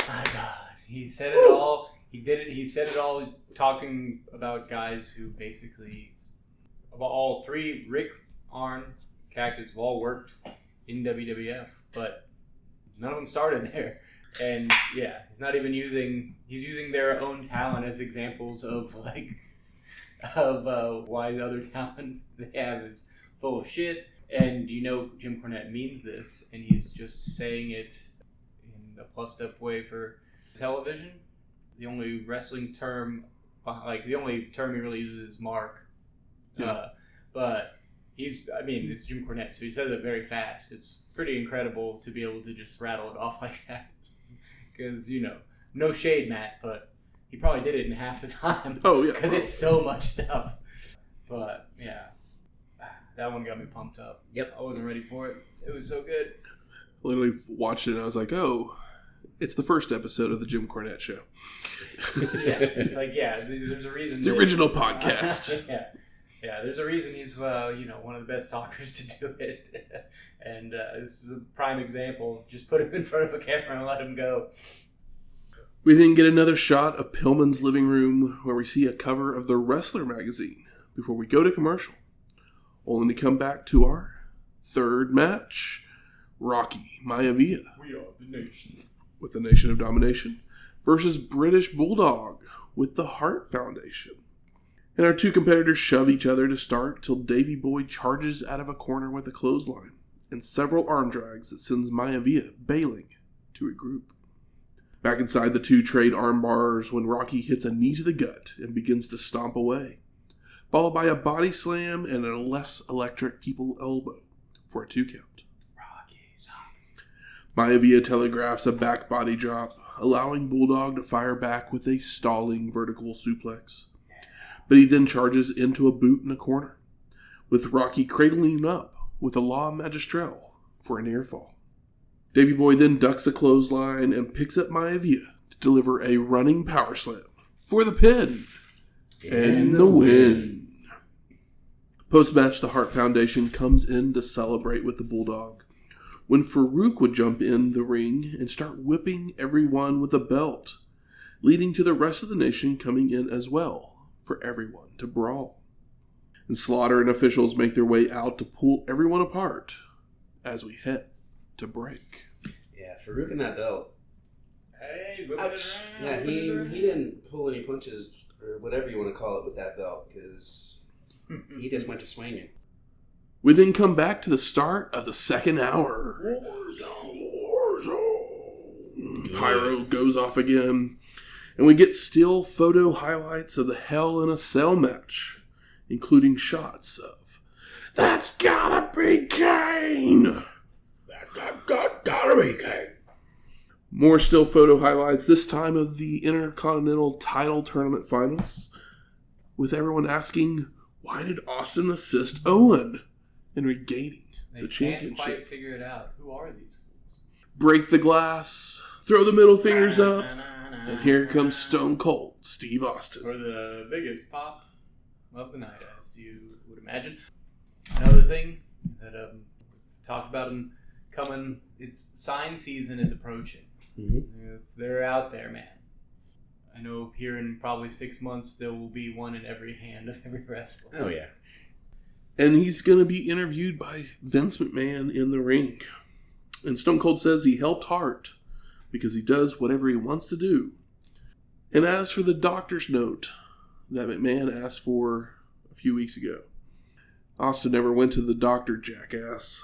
My God, he said it all. He did it. He said it all, talking about guys who basically, of all 3, Rick, Arn, Cactus, have all worked in WWF, but none of them started there. And yeah, he's not even using. He's using their own talent as examples of why the other talent they have is full of shit. And you know Jim Cornette means this, and he's just saying it a plussed up way for television. The only wrestling term, the only term he really uses is Marc. Yeah. But it's Jim Cornette, so he says it very fast. It's pretty incredible to be able to just rattle it off like that. Because, no shade, Matt, but he probably did it in half the time. Oh, yeah. Because it's so much stuff. But, yeah. That one got me pumped up. Yep. I wasn't ready for it. It was so good. Literally watched it and I was like, oh, it's the first episode of the Jim Cornette Show. Yeah, it's like, there's a reason. The original podcast. Yeah, there's a reason he's, one of the best talkers to do it. And this is a prime example. Just put him in front of a camera and let him go. We then get another shot of Pillman's living room where we see a cover of the Wrestler magazine before we go to commercial. Only to come back to our third match, Rocky Maivia. We are the Nation. With the Nation of Domination versus British Bulldog with the Hart Foundation. And our two competitors shove each other to start till Davey Boy charges out of a corner with a clothesline and several arm drags that sends Maivia bailing to regroup. Back inside, the two trade arm bars when Rocky hits a knee to the gut and begins to stomp away, followed by a body slam and a less electric people elbow for a 2 count. Rocky sucks. Maivia telegraphs a back body drop, allowing Bulldog to fire back with a stalling vertical suplex. But he then charges into a boot in the corner, with Rocky cradling him up with a law magistral for a near fall. Davey Boy then ducks a clothesline and picks up Maivia to deliver a running power slam for the pin and the win. Post-match, the Hart Foundation comes in to celebrate with the Bulldog, when Farouk would jump in the ring and start whipping everyone with a belt, leading to the rest of the nation coming in as well for everyone to brawl. And Slaughter and officials make their way out to pull everyone apart as we head to break. Yeah, Farouk and that belt. Hey, Ouch. Yeah, he didn't pull any punches or whatever you want to call it with that belt because he just went to swinging. We then come back to the start of the second hour. Warzone. Pyro goes off again. And we get still photo highlights of the Hell in a Cell match, including shots of, "That's gotta be Kane! That gotta be Kane!" More still photo highlights, this time of the Intercontinental title tournament finals, with everyone asking, why did Austin assist Owen in regaining the championship? They can't quite figure it out. Who are these fools? Break the glass, throw the middle fingers up, and here comes Stone Cold Steve Austin. For the biggest pop of the night, as you would imagine. Another thing that we've talked about him coming, it's sign season is approaching. Mm-hmm. They're out there, man. I know here in probably 6 months there will be one in every hand of every wrestler. Oh, yeah. And he's going to be interviewed by Vince McMahon in the ring. And Stone Cold says he helped Hart because he does whatever he wants to do. And as for the doctor's note that McMahon asked for a few weeks ago, Austin never went to the doctor, jackass.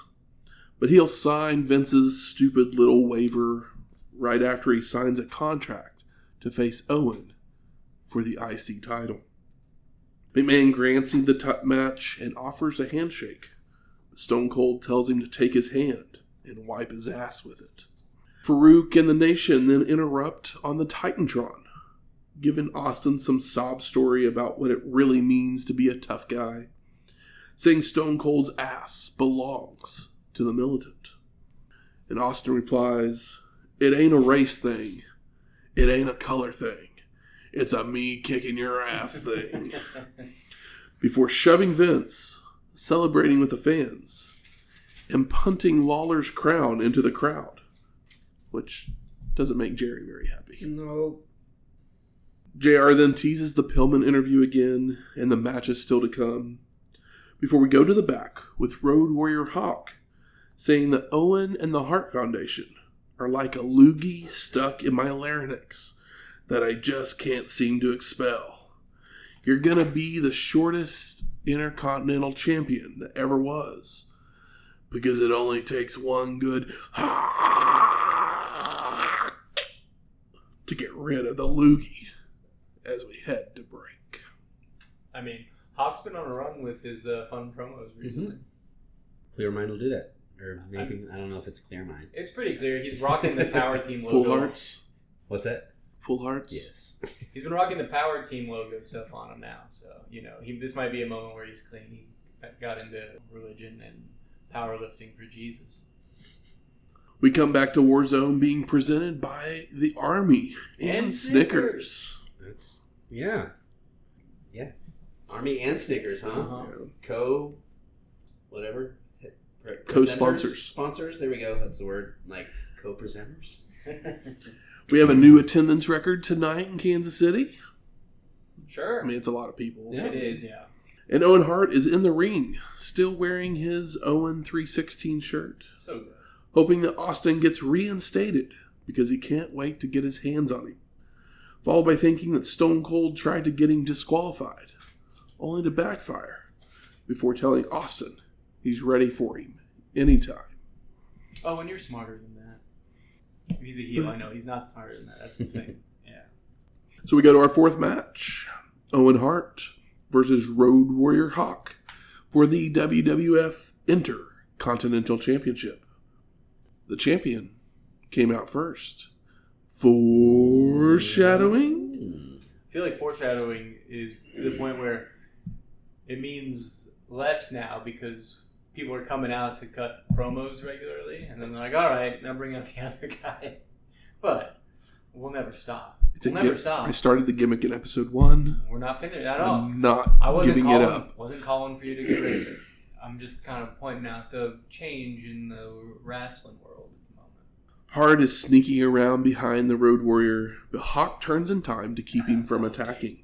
But he'll sign Vince's stupid little waiver right after he signs a contract to face Owen for the IC title. McMahon grants him the match and offers a handshake. But Stone Cold tells him to take his hand and wipe his ass with it. Farouk and the Nation then interrupt on the Titantron, giving Austin some sob story about what it really means to be a tough guy, saying Stone Cold's ass belongs to the militant. And Austin replies, "It ain't a race thing. It ain't a color thing. It's a me kicking your ass thing." Before shoving Vince, celebrating with the fans, and punting Lawler's crown into the crowd, which doesn't make Jerry very happy. No. JR then teases the Pillman interview again, and the match is still to come, before we go to the back with Road Warrior Hawk saying that Owen and the Hart Foundation are like a loogie stuck in my larynx that I just can't seem to expel. You're gonna be the shortest Intercontinental champion that ever was, because it only takes one good to get rid of the loogie as we head to break. I mean, Hawk's been on a run with his fun promos recently. Mm-hmm. Clear Mind will do that. Or maybe, I don't know if it's Clear Mind. It's pretty clear. He's rocking the Power Team logo. Full Hearts? What's that? Full Hearts? Yes. He's been rocking the Power Team logo stuff on him now. So, this might be a moment where he's clean. He got into religion and powerlifting for Jesus. We come back to Warzone being presented by the Army and Snickers. That's, yeah. Army and Snickers, huh? Uh-huh. Whatever. Co-sponsors. Sponsors, there we go. That's the word. Like, co-presenters. We have a new attendance record tonight in Kansas City. Sure. I mean, it's a lot of people. Yeah. It is, yeah. And Owen Hart is in the ring, still wearing his Owen 316 shirt. So good. Hoping that Austin gets reinstated because he can't wait to get his hands on him. Followed by thinking that Stone Cold tried to get him disqualified, only to backfire before telling Austin he's ready for him anytime. Oh, and you're smarter than that. He's a heel, I know. He's not smarter than that. That's the thing. Yeah. So we go to our fourth match. Owen Hart versus Road Warrior Hawk for the WWF Intercontinental Championship. The champion came out first. Foreshadowing? I feel like foreshadowing is to the point where it means less now because people are coming out to cut promos regularly, and then they're like, all right, now bring out the other guy. But we'll never stop. We'll never stop. I started the gimmick in episode 1. We're not finished at all. I'm not giving it up. Wasn't calling for you to get rid of it. I'm just kind of pointing out the change in the wrestling world at the moment. Hart is sneaking around behind the Road Warrior, but Hawk turns in time to keep him from attacking.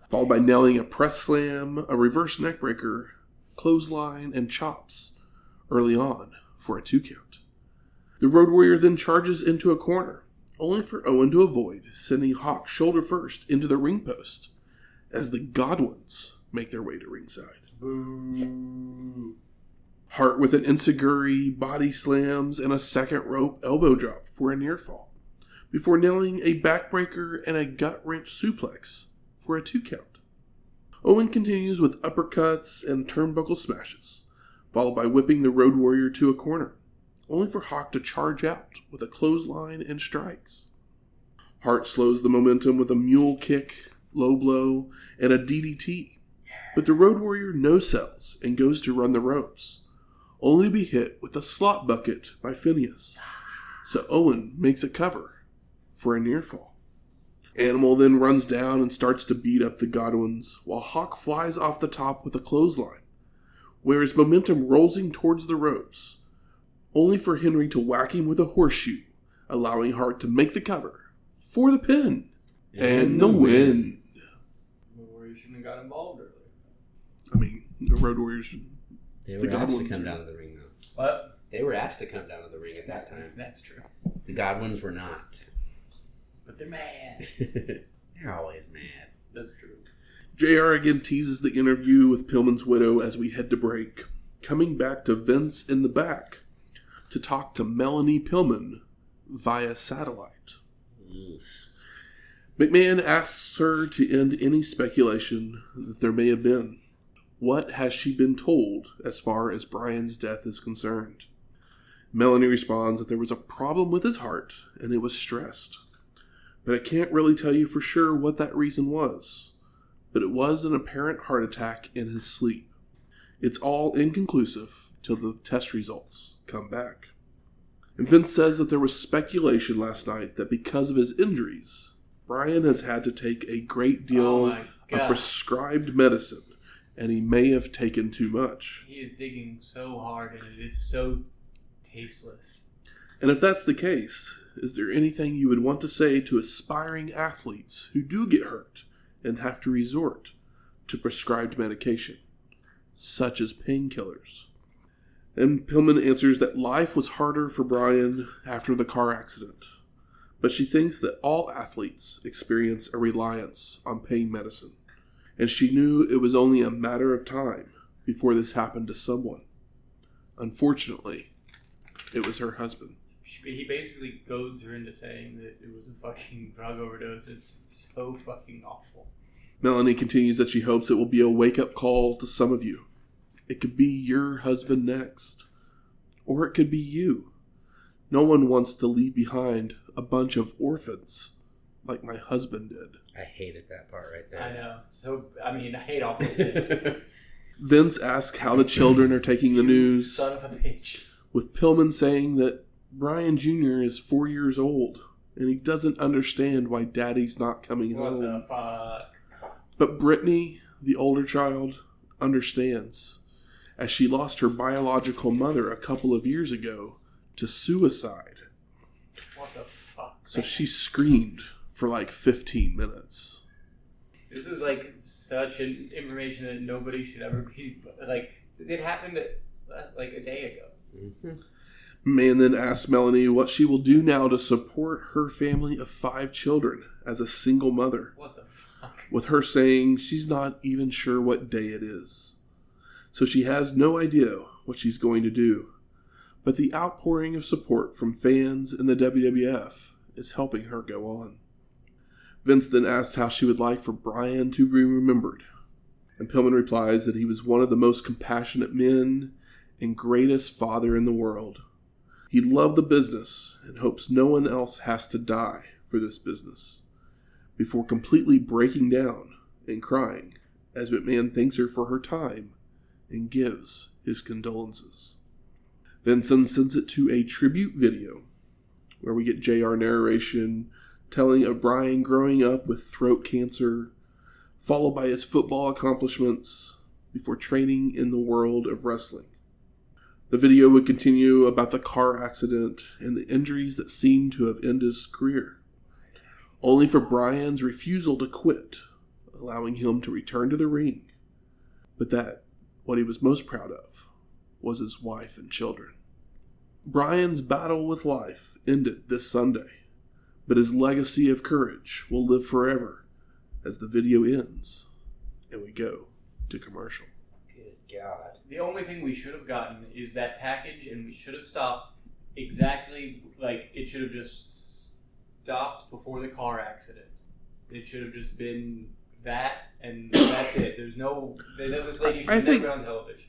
Followed by nailing a press slam, a reverse neckbreaker, clothesline, and chops early on for a 2 count. The Road Warrior then charges into a corner, only for Owen to avoid, sending Hawk shoulder first into the ring post as the Godwinns make their way to ringside. Boo. Hart with an enziguri, body slams, and a second rope elbow drop for a near fall, before nailing a backbreaker and a gut-wrench suplex for a 2 count. Owen continues with uppercuts and turnbuckle smashes, followed by whipping the Road Warrior to a corner, only for Hawk to charge out with a clothesline and strikes. Hart slows the momentum with a mule kick, low blow, and a DDT, but the Road Warrior no-sells and goes to run the ropes, only to be hit with a slot bucket by Phineas. So Owen makes a cover for a near fall. Animal then runs down and starts to beat up the Godwinns, while Hawk flies off the top with a clothesline, where his momentum rolls him towards the ropes, only for Henry to whack him with a horseshoe, allowing Hart to make the cover for the pin and the win. The Warriors shouldn't have got involved earlier. I mean, the Road Warriors... They were asked to come down to the ring, though. What? They were asked to come down to the ring at that time. That's true. The Godwinns were not. But they're mad. They're always mad. That's true. JR again teases the interview with Pillman's widow as we head to break, coming back to Vince in the back to talk to Melanie Pillman via satellite. Oof. McMahon asks her to end any speculation that there may have been. What has she been told as far as Brian's death is concerned? Melanie responds that there was a problem with his heart and it was stressed. But I can't really tell you for sure what that reason was. But it was an apparent heart attack in his sleep. It's all inconclusive till the test results come back. And Vince says that there was speculation last night that because of his injuries, Brian has had to take a great deal of prescribed medicine, and he may have taken too much. He is digging so hard, and it is so tasteless. And if that's the case, is there anything you would want to say to aspiring athletes who do get hurt and have to resort to prescribed medication, such as painkillers? And Pillman answers that life was harder for Brian after the car accident, but she thinks that all athletes experience a reliance on pain medicine, and she knew it was only a matter of time before this happened to someone. Unfortunately, it was her husband. he basically goads her into saying that it was a fucking drug overdose. It's so fucking awful. Melanie continues that she hopes it will be a wake-up call to some of you. It could be your husband next. Or it could be you. No one wants to leave behind a bunch of orphans like my husband did. I hated that part right there. I know. I hate all of this. Vince asks how the children are taking the news. Son of a bitch. With Pillman saying that Brian Jr. is 4 years old and he doesn't understand why Daddy's not coming home. What the fuck? But Brittany, the older child, understands, as she lost her biological mother a couple of years ago to suicide. What the fuck? So she screamed for like 15 minutes. This is like such an information that nobody should ever be like. It happened like a day ago. Mm-hmm. Man then asks Melanie what she will do now to support her family of 5 children as a single mother. What the fuck? With her saying she's not even sure what day it is. So she has no idea what she's going to do. But the outpouring of support from fans in the WWF is helping her go on. Vince then asks how she would like for Brian to be remembered. And Pillman replies that he was one of the most compassionate men and greatest father in the world. He loved the business and hopes no one else has to die for this business, before completely breaking down and crying as McMahon thanks her for her time and gives his condolences. Vincent sends it to a tribute video where we get JR narration telling of Brian growing up with throat cancer, followed by his football accomplishments before training in the world of wrestling. The video would continue about the car accident and the injuries that seemed to have ended his career, only for Brian's refusal to quit, allowing him to return to the ring. But that, what he was most proud of, was his wife and children. Brian's battle with life ended this Sunday, but his legacy of courage will live forever as the video ends and we go to commercial. Good God. The only thing we should have gotten is that package, and we should have stopped exactly like it should have just stopped before the car accident. It should have just been that, and that's it. There's no. This lady should never be on television.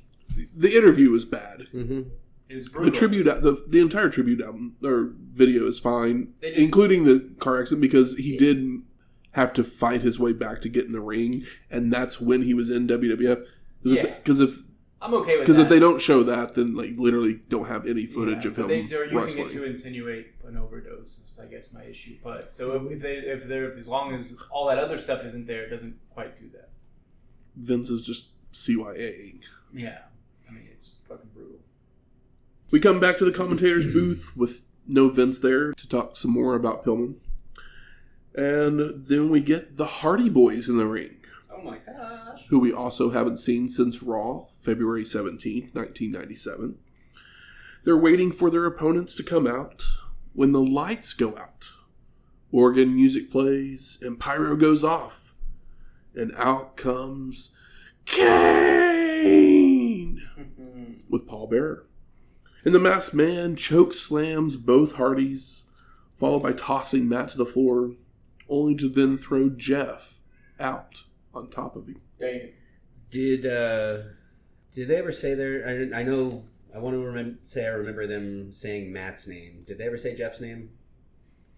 The interview was bad. Mm-hmm. It was brutal. The tribute, the entire tribute album or video is fine, including the car accident, because he did have to fight his way back to get in the ring, and that's when he was in WWF. Because if I'm okay with that. Because if they don't show that, then like literally don't have any footage of him they're using wrestling. it to insinuate an overdose. Is I guess my issue. But so if they're as long as all that other stuff isn't there, it doesn't quite do that. Vince is just CYAing. Yeah, I mean it's fucking brutal. We come back to the commentator's booth with no Vince there to talk some more about Pillman, and then we get the Hardy Boys in the ring. Oh my gosh. Who we also haven't seen since Raw, February 17th, 1997. They're waiting for their opponents to come out when the lights go out. Organ music plays and pyro goes off. And out comes Kane with Paul Bearer. And the masked man choke slams both Hardys, followed by tossing Matt to the floor, only to then throw Jeff out on top of him. Dang. Did they ever say their? I know. I want to remember them saying Matt's name. Did they ever say Jeff's name?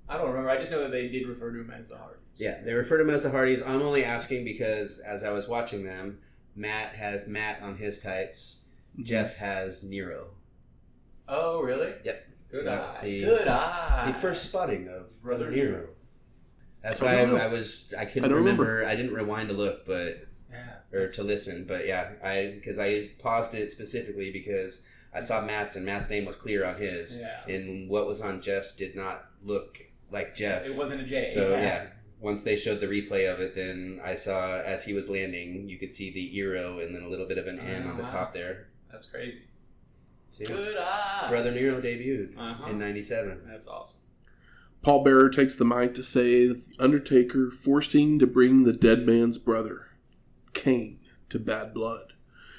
I don't remember. I just know that they did refer to him as the Hardys. Yeah, they refer to him as the Hardys. I'm only asking because as I was watching them, Matt has Matt on his tights. Mm-hmm. Jeff has Nero. Oh, really? Yep. Good so eye. Good eye. The first spotting of Brother Nero. That's why I couldn't remember. I didn't rewind to look, but to listen. But yeah, because I paused it specifically because I saw Matt's and Matt's name was clear on his, and what was on Jeff's did not look like Jeff. It wasn't a J. So yeah, once they showed the replay of it, then I saw as he was landing, you could see the Eero and then a little bit of an N on the top there. That's crazy. So, good eye. Brother Nero debuted in '97. That's awesome. Paul Bearer takes the mic to say that the Undertaker forced him to bring the dead man's brother, Kane, to Bad Blood,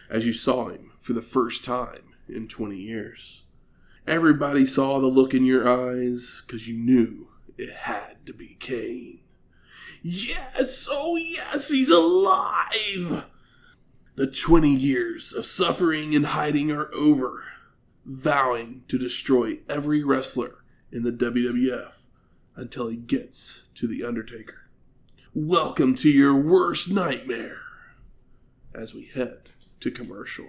as you saw him for the first time in 20 years. Everybody saw the look in your eyes because you knew it had to be Kane. Yes, oh yes, he's alive! The 20 years of suffering and hiding are over, vowing to destroy every wrestler in the WWF until he gets to The Undertaker. Welcome to your worst nightmare, as we head to commercial.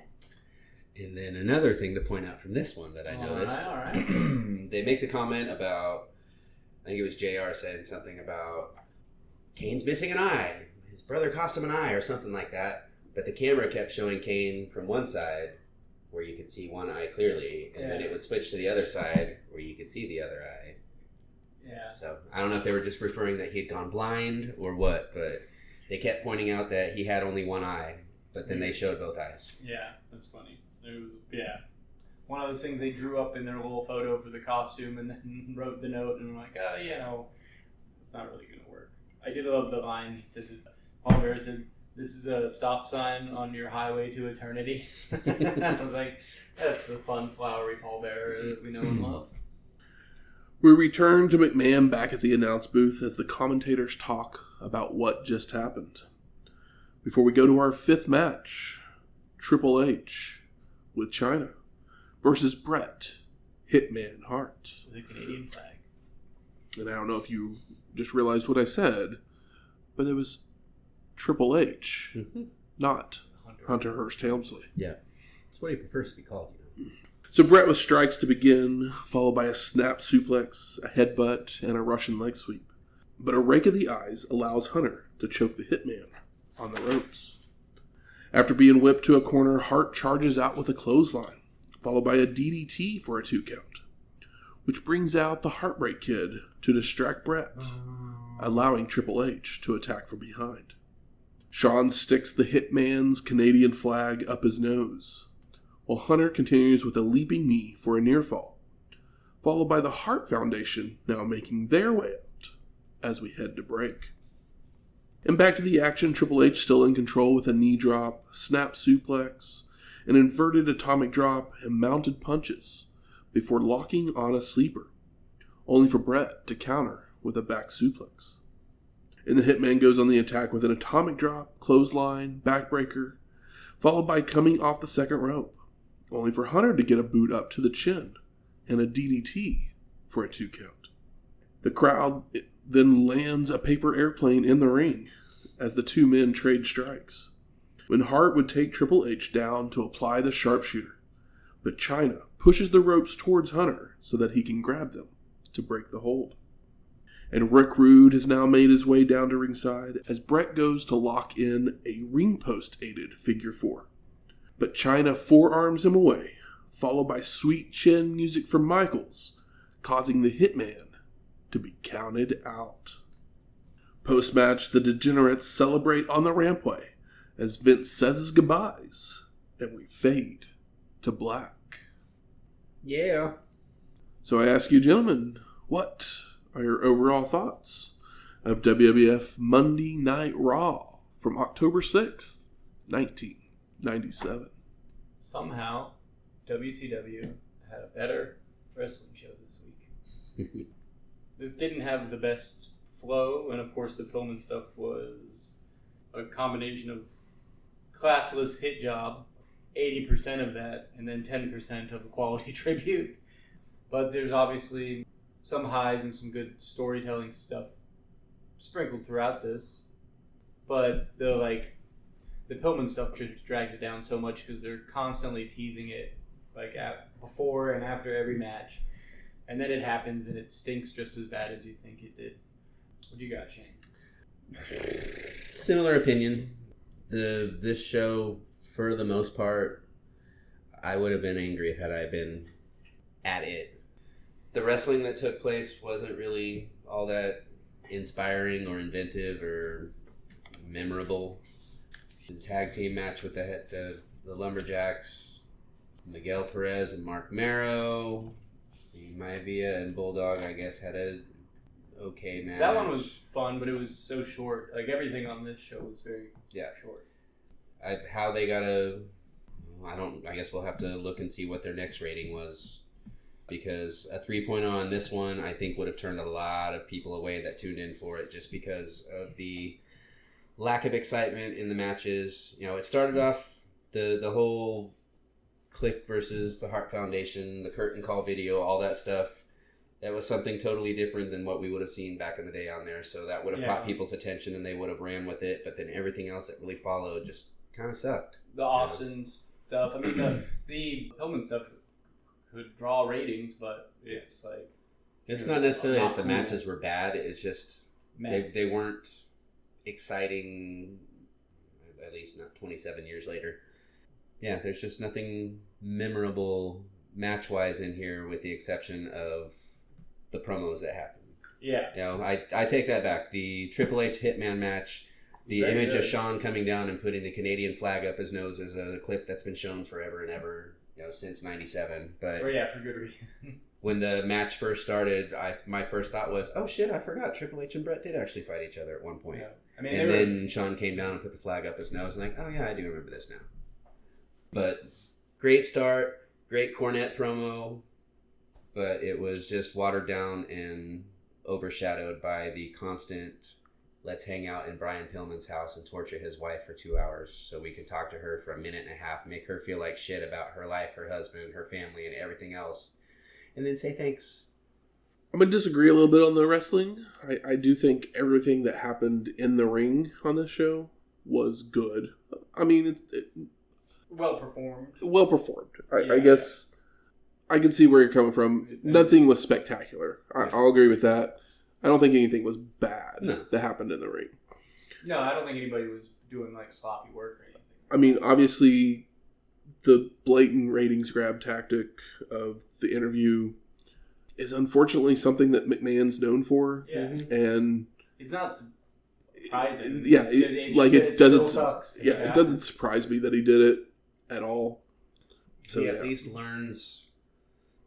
And then another thing to point out from this one that I noticed, all right. they make the comment about, I think it was JR said something about Kane's missing an eye. His brother cost him an eye or something like that. But the camera kept showing Kane from one side where you could see one eye clearly, and then it would switch to the other side where you could see the other eye. Yeah. So I don't know if they were just referring that he had gone blind or what, but they kept pointing out that he had only one eye, but then they showed both eyes. Yeah, that's funny. It was, one of those things they drew up in their little photo for the costume and then wrote the note, and I'm like, it's not really going to work. I did love the line. He said, Paul Bear said, "This is a stop sign on your highway to eternity." I was like, that's the fun, flowery Paul Bearer that we know and love. We return to McMahon back at the announce booth as the commentators talk about what just happened. Before we go to our fifth match, Triple H with Chyna versus Bret, Hitman Hart. The Canadian flag. And I don't know if you just realized what I said, but it was Triple H, not Hunter Hearst Helmsley. Yeah. That's what he prefers to be called, you know. So Bret with strikes to begin, followed by a snap suplex, a headbutt, and a Russian leg sweep. But a rake of the eyes allows Hunter to choke the Hitman on the ropes. After being whipped to a corner, Hart charges out with a clothesline, followed by a DDT for a 2 count, which brings out the Heartbreak Kid to distract Bret, allowing Triple H to attack from behind. Shawn sticks the Hitman's Canadian flag up his nose, while Hunter continues with a leaping knee for a near fall, followed by the Hart Foundation now making their way out as we head to break. And back to the action, Triple H still in control with a knee drop, snap suplex, an inverted atomic drop, and mounted punches before locking on a sleeper, only for Bret to counter with a back suplex. And the Hitman goes on the attack with an atomic drop, clothesline, backbreaker, followed by coming off the second rope, only for Hunter to get a boot up to the chin and a DDT for a 2 count. The crowd then lands a paper airplane in the ring as the two men trade strikes, when Hart would take Triple H down to apply the sharpshooter, but Chyna pushes the ropes towards Hunter so that he can grab them to break the hold. And Rick Rude has now made his way down to ringside as Bret goes to lock in a ring post aided figure 4. But Chyna forearms him away, followed by sweet chin music from Michaels, causing the Hitman to be counted out. Post-match, the Degenerates celebrate on the rampway as Vince says his goodbyes, and we fade to black. Yeah. So I ask you, gentlemen, what are your overall thoughts of WWF Monday Night Raw from October 6th, 1997? Somehow, WCW had a better wrestling show this week. This didn't have the best flow, and of course the Pillman stuff was a combination of classless hit job, 80% of that, and then 10% of a quality tribute. But there's obviously some highs and some good storytelling stuff sprinkled throughout this. But the Pillman stuff just drags it down so much because they're constantly teasing it before and after every match. And then it happens and it stinks just as bad as you think it did. What do you got, Shane? Similar opinion. This show, for the most part, I would have been angry had I been at it. The wrestling that took place wasn't really all that inspiring or inventive or memorable. The tag team match with the Lumberjacks, Miguel, Perez, and Mero. Maivia and Bulldog, I guess, had a okay match. That one was fun, but it was so short. Everything on this show was very short. How they got I guess we'll have to look and see what their next rating was because a 3.0 on this one, I think, would have turned a lot of people away that tuned in for it just because of the lack of excitement in the matches. You know, it started off the whole Click versus the Hart Foundation, the curtain call video, all that stuff. That was something totally different than what we would have seen back in the day on there. So that would have caught people's attention and they would have ran with it. But then everything else that really followed just kind of sucked. The Austin stuff. I mean, the Pillman stuff could draw ratings, but it's like... It's not necessarily that the matches were bad. It's just they weren't exciting, at least not 27 years later. Yeah, there's just nothing memorable match-wise in here with the exception of the promos that happened. Yeah. You know, I take that back. The Triple H Hitman match, the image of Shawn coming down and putting the Canadian flag up his nose is a clip that's been shown forever and ever, you know, since 97. But for good reason. When the match first started, my first thought was, oh shit, I forgot Triple H and Bret did actually fight each other at one point. Yeah. I mean, and then Shawn came down and put the flag up his nose and like, oh yeah, I do remember this now. But great start, great Cornette promo, but it was just watered down and overshadowed by the constant, let's hang out in Brian Pillman's house and torture his wife for 2 hours so we could talk to her for a minute and a half, make her feel like shit about her life, her husband, her family, and everything else, and then say thanks. I'm going to disagree a little bit on the wrestling. I do think everything that happened in the ring on this show was good. I mean, well performed. Well performed. I guess I can see where you're coming from. Nothing was spectacular. I'll agree with that. I don't think anything was bad that happened in the ring. No, I don't think anybody was doing like sloppy work or anything. I mean, obviously, the blatant ratings grab tactic of the interview is unfortunately something that McMahon's known for. Yeah. And it's not surprising. Yeah, it doesn't. Sucks. Yeah, it doesn't surprise me that he did it at all. So he at least learns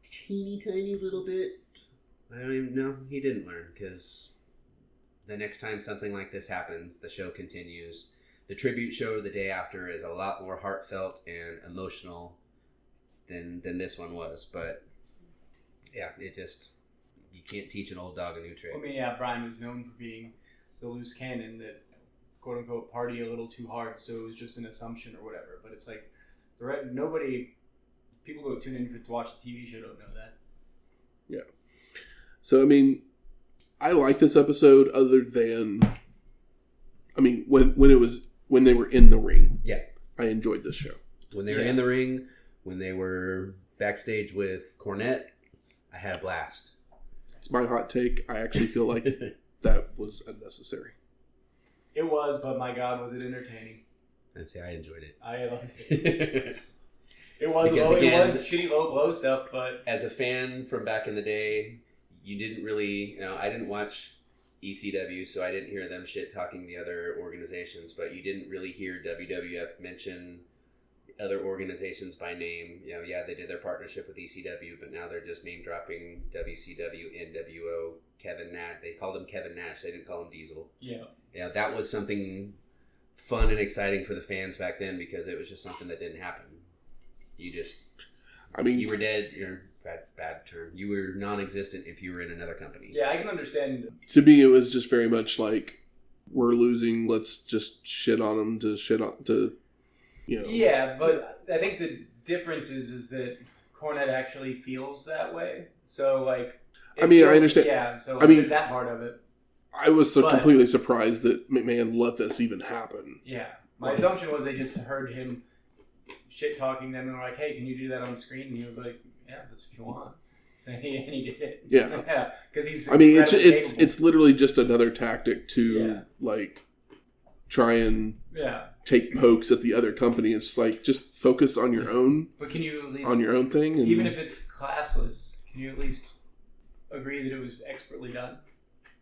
teeny tiny little bit. I don't even know. He didn't learn because the next time something like this happens, the show continues. The tribute show the day after is a lot more heartfelt and emotional than this one was. But yeah, it just, you can't teach an old dog a new trick. I mean, yeah, Brian was known for being the loose cannon that quote unquote party a little too hard, so it was just an assumption or whatever. But it's like people who tune in to watch the TV show don't know that. Yeah. So, I mean, I like this episode other than, I mean, when they were in the ring. Yeah. I enjoyed this show. When they were in the ring, when they were backstage with Cornette, I had a blast. It's my hot take. I actually feel like that was unnecessary. It was, but my God, was it entertaining. I'd say I enjoyed it. I loved it. It was shitty low blow stuff, but as a fan from back in the day, you didn't really, I didn't watch ECW, so I didn't hear them shit talking the other organizations, but you didn't really hear WWF mention other organizations by name. They did their partnership with ECW, but now they're just name dropping WCW, NWO, Kevin Nash. They called him Kevin Nash. They didn't call him Diesel. Yeah, that was something fun and exciting for the fans back then because it was just something that didn't happen. You were dead. Bad term. You were non-existent if you were in another company. Yeah, I can understand. To me, it was just very much like, we're losing, let's just shit on them Yeah, but I think the difference is that Cornette actually feels that way. So, like... I understand. Yeah, so there's that part of it. I was completely surprised that McMahon let this even happen. Yeah. My assumption was they just heard him shit-talking them and were like, hey, can you do that on the screen? And he was like, yeah, that's what you want. So, and he did it. Yeah. Yeah, because he's... it's literally just another tactic to, try and take pokes at the other company. It's like, just focus on your own... But can you at least... On your own thing. And, even if it's classless, can you at least agree that it was expertly done?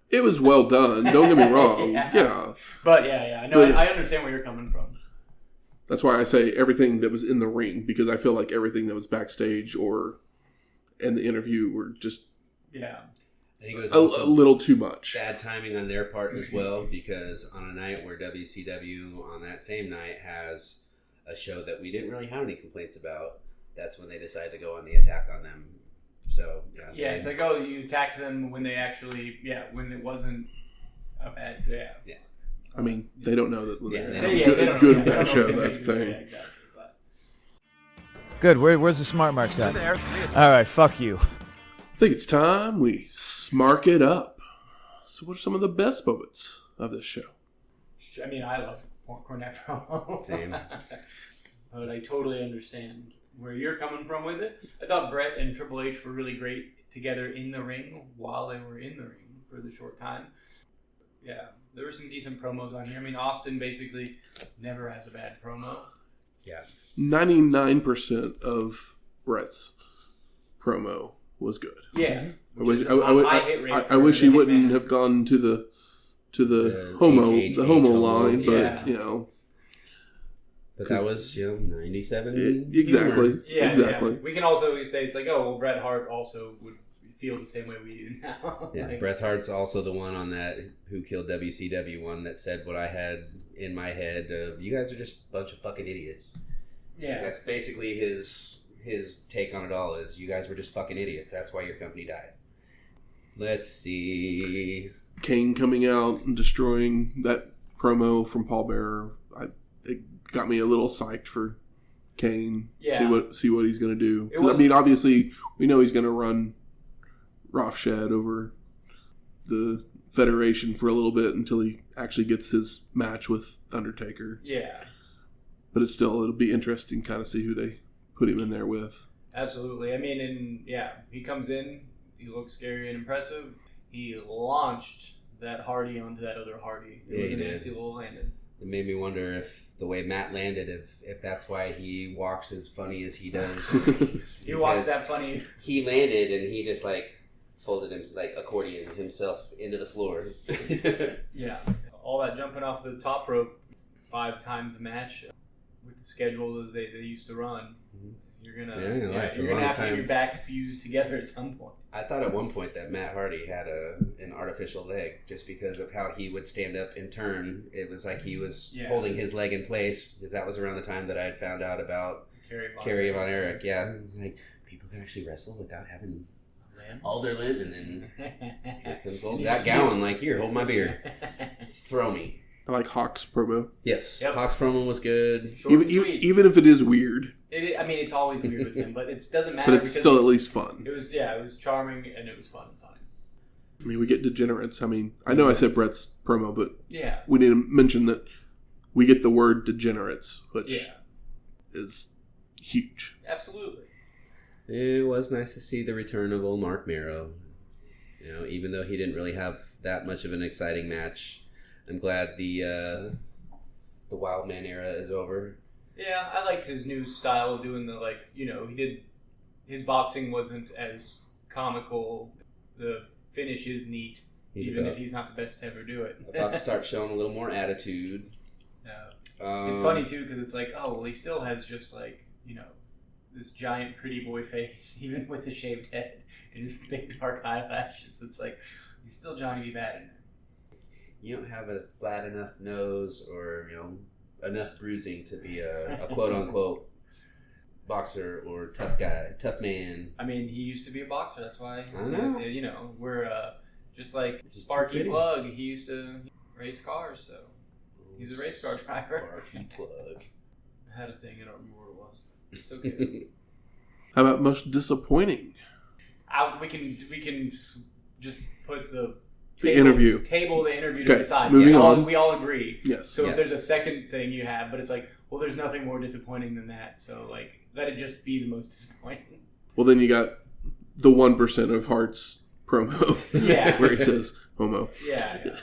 It was well done. Don't get me wrong. Yeah. But, yeah. No, I understand where you're coming from. That's why I say everything that was in the ring, because I feel like everything that was backstage or in the interview were just I think it was a little too much. Bad timing on their part as well, because on a night where WCW on that same night has a show that we didn't really have any complaints about, that's when they decided to go on the attack on them. So yeah, it's like, oh, you attacked them when they actually, when it wasn't a bad, I mean, they don't know that they don't good know. match show. That's the thing. Yeah, exactly. But. Good. Where's the smart marks at? All right, fuck you. I think it's time we smark it up. So what are some of the best moments of this show? I mean, I love Cornette promo. Same. But I totally understand where you're coming from with it. I thought Bret and Triple H were really great together in the ring while they were in the ring for the short time. Yeah, there were some decent promos on here. I mean, Austin basically never has a bad promo. Yeah. 99% of Bret's promo was good. Yeah. I wish he wouldn't have gone to the homo line, but you know. But that was 97. Exactly. Yeah, exactly. Yeah. We can also say it's like, oh, well, Bret Hart also would feel the same way we do now. Yeah, like, Bret Hart's also the one on that Who Killed WCW one that said what I had in my head of, you guys are just a bunch of fucking idiots. Yeah. That's basically his take on it all is, you guys were just fucking idiots. That's why your company died. Let's see. Kane coming out and destroying that promo from Paul Bearer. It got me a little psyched for Kane. Yeah. See what he's going to do. I mean, obviously, we know he's going to run Rough Shed over the Federation for a little bit until he actually gets his match with Undertaker. Yeah. But it'll be interesting to kind of see who they put him in there with. Absolutely. I mean, he comes in, he looks scary and impressive. He launched that Hardy onto that other Hardy. It was a nasty little landing. It made me wonder if the way Matt landed, if that's why he walks as funny as he does. He walks that funny. He landed and he just folded him accordion himself into the floor. Yeah, all that jumping off the top rope 5 times a match with the schedule that they used to run. You're gonna have to get your back fused together at some point. I thought at one point that Matt Hardy had an artificial leg just because of how he would stand up and turn. It was like he was holding his leg in place, because that was around the time that I had found out about Kerry Von Erich. Yeah, like people can actually wrestle without having all their limb, and then here comes old Zach Gowen, here, hold my beer, throw me. I like Hawk's promo. Yes, yep. Hawk's promo was good. Even if it is weird. It's always weird with him, but it doesn't matter. But it's still at least fun. It was charming and it was fun and funny. I mean, we get degenerates. I mean, I know I said Bret's promo, but yeah, we need to mention that we get the word degenerates, which is huge. Absolutely. It was nice to see the return of old Marc Mero. Even though he didn't really have that much of an exciting match, I'm glad the Wild Man era is over. Yeah, I liked his new style of doing his boxing wasn't as comical. The finish is neat, even if he's not the best to ever do it. About to start showing a little more attitude. Yeah. It's funny too, because it's he still has just this giant pretty boy face, even with the shaved head and his big dark eyelashes. It's he's still Johnny B. Bad. You don't have a flat enough nose or enough bruising to be a quote unquote boxer or tough guy, tough man. I mean, he used to be a boxer. That's why I know. We're just like Sparky Plug. He used to race cars, so he's a race car driver. Sparky Plug. I had a thing. I don't remember what it was. It's okay. How about most disappointing? We can just put the interview to the side. Moving on. We all agree. Yes. So if there's a second thing you have, but it's there's nothing more disappointing than that. So let it just be the most disappointing. Well, then you got the 1% of Hart's promo. Yeah. Where he says homo. Yeah.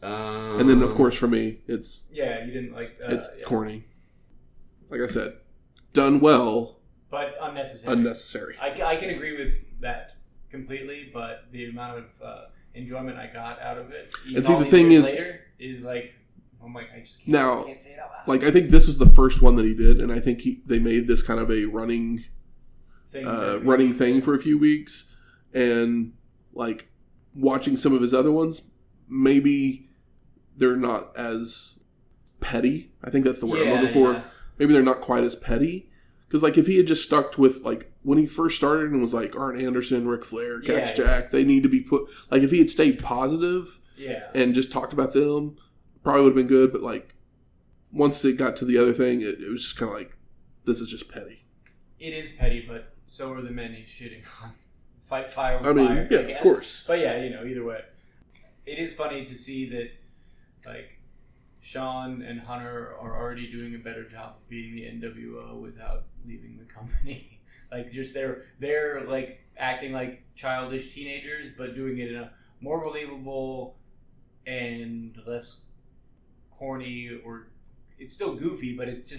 And then of course for me it's you didn't like. It's corny. Like I said, done well, but unnecessary. I can agree with that completely, but the amount of enjoyment I got out of it, and see the thing is I'm I just can't say it out loud. I think this was the first one that he did, and I think they made this kind of a running thing for a few weeks, and watching some of his other ones, maybe they're not as petty. I think that's the word I'm looking for. Yeah. Maybe they're not quite as petty, because if he had just stuck with when he first started and was like Arn Anderson, Ric Flair, Cactus Yeah, Jack, they need to be put, like if he had stayed positive and just talked about them, probably would have been good. But like once it got to the other thing, it was just kind of like, this is just petty. It is petty, but so are the men he's shitting on. Fight fire with I mean, fire. yeah, I guess. of course. But yeah, either way. It is funny to see that, like, Sean and Hunter are already doing a better job of beating the NWO without leaving the company. Like, just they're like acting like childish teenagers, but doing it in a more believable and less corny, or it's still goofy, but it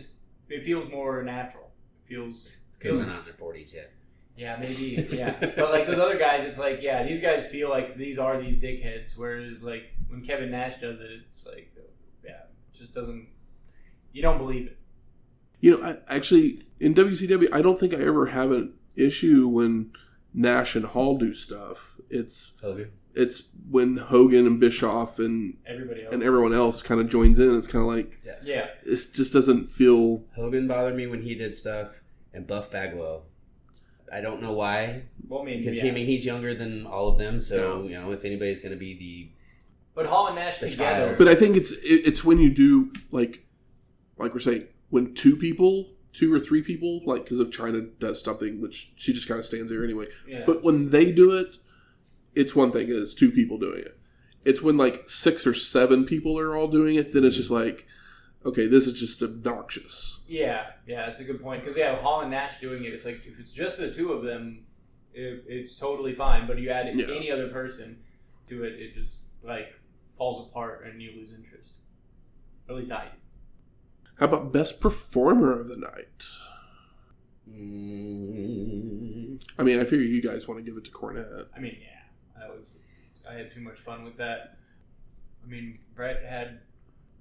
feels more natural. It's because they're not in their 40s yet. Yeah, maybe. Yeah, but like those other guys, it's like, yeah, these guys feel like these are these dickheads. Whereas like when Kevin Nash does it, it's like, yeah, it just doesn't. You don't believe it. You know, actually in WCW, I don't think I ever have an issue when Nash and Hall do stuff. It's when Hogan and Bischoff and everybody else and everyone else kind of joins in. It's kind of like, yeah, it just doesn't feel. Hogan bothered me when he did stuff, and Buff Bagwell. I don't know why. Well, I mean, because he's younger than all of them, so if anybody's going to be the. But Hall and Nash together. Child. But I think it's when you do like we're saying, when two or three people, like because if Chyna does something, which she just kind of stands there anyway. Yeah. But when they do it, it's one thing. It's two people doing it. It's when like 6 or 7 people are all doing it, then it's just like, okay, this is just obnoxious. Yeah, it's a good point. Because, Hall and Nash doing it, it's like, if it's just the two of them, it's totally fine. But you add any other person to it, it just, like, falls apart and you lose interest. Or at least I do. How about best performer of the night? I mean, I figure you guys want to give it to Cornette. I mean, I had too much fun with that. I mean, Bret had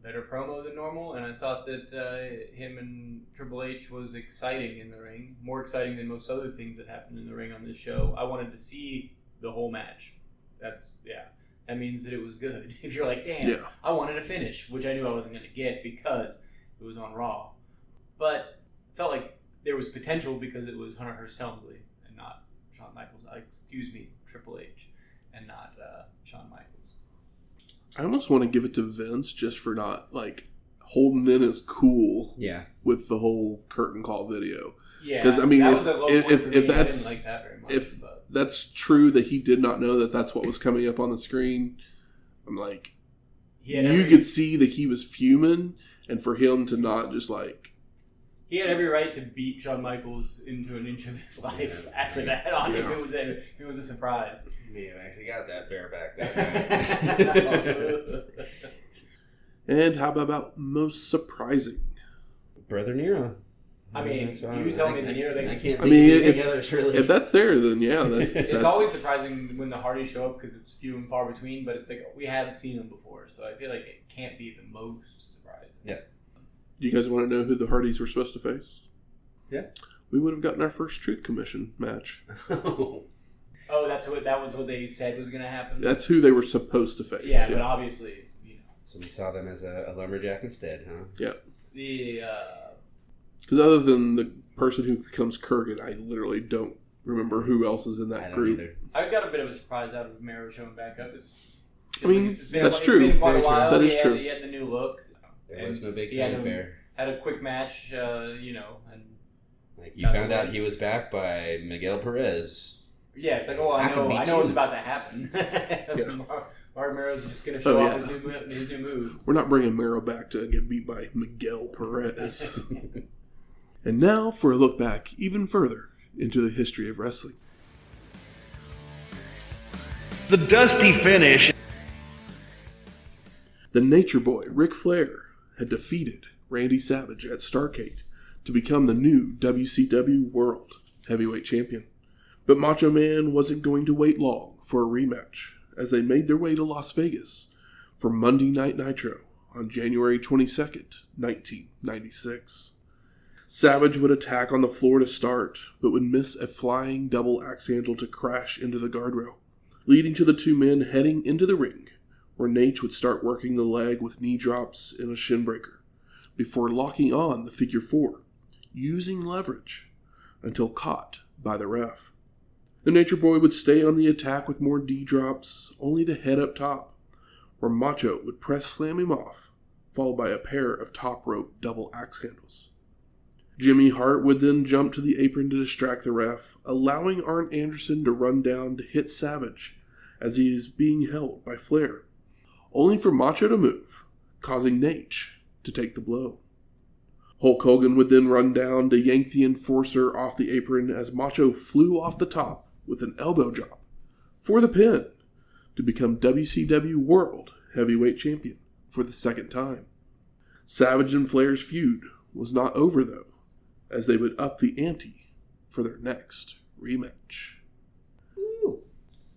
better promo than normal, and I thought that him and Triple H was exciting in the ring, more exciting than most other things that happened in the ring on this show. I wanted to see the whole match. That means that it was good. If you're like, damn, I wanted a finish, which I knew I wasn't going to get because it was on Raw, but felt like there was potential because it was Hunter Hearst Helmsley and not Shawn Michaels. Triple H and not Shawn Michaels. I almost want to give it to Vince just for not, like, holding in as cool with the whole curtain call video. Yeah, because, I mean, if that's, I didn't like that very much, that's true that he did not know that that's what was coming up on the screen, I'm like, you could see that he was fuming, and for him to not just, like... He had every right to beat Shawn Michaels into an inch of his life after that if it was a surprise. Yeah, I actually got that bareback that night. And how about most surprising? Brother Nero. I mean, you tell me the Nero thing. I can't think if that's there, then that's... It's always surprising when the Hardys show up because it's few and far between, but it's like we have seen them before, so I feel like it can't be the most surprising. Yeah. Do you guys want to know who the Hardys were supposed to face? Yeah. We would have gotten our first Truth Commission match. Oh, that was what they said was going to happen? That's who they were supposed to face. Yeah, but obviously, So we saw them as a lumberjack instead, huh? Yeah. Because other than the person who becomes Kurgan, I literally don't remember who else is in that group. Either. I got a bit of a surprise out of Mero showing back up. That's true. It's been quite a while. That is true. He had the new look. There was no big fanfare. Had a quick match, and like you found out he was backed by Miguel Perez. Yeah, it's like, I know what's about to happen. Marc Mero's just going to show off his new move. We're not bringing Mero back to get beat by Miguel Perez. And now for a look back even further into the history of wrestling. The dusty finish. The Nature Boy, Ric Flair, had defeated Randy Savage at Starrcade to become the new WCW World Heavyweight Champion. But Macho Man wasn't going to wait long for a rematch as they made their way to Las Vegas for Monday Night Nitro on January 22nd, 1996. Savage would attack on the floor to start, but would miss a flying double axe handle to crash into the guardrail, leading to the two men heading into the ring, where Nate would start working the leg with knee drops and a shin breaker, before locking on the figure 4, using leverage, until caught by the ref. The Nature Boy would stay on the attack with more D-drops, only to head up top, where Macho would press slam him off, followed by a pair of top rope double axe handles. Jimmy Hart would then jump to the apron to distract the ref, allowing Arn Anderson to run down to hit Savage as he is being held by Flair, only for Macho to move, causing Nate to take the blow. Hulk Hogan would then run down to yank the Enforcer off the apron as Macho flew off the top with an elbow drop for the pin to become WCW World Heavyweight Champion for the second time. Savage and Flair's feud was not over though, as they would up the ante for their next rematch. Ooh.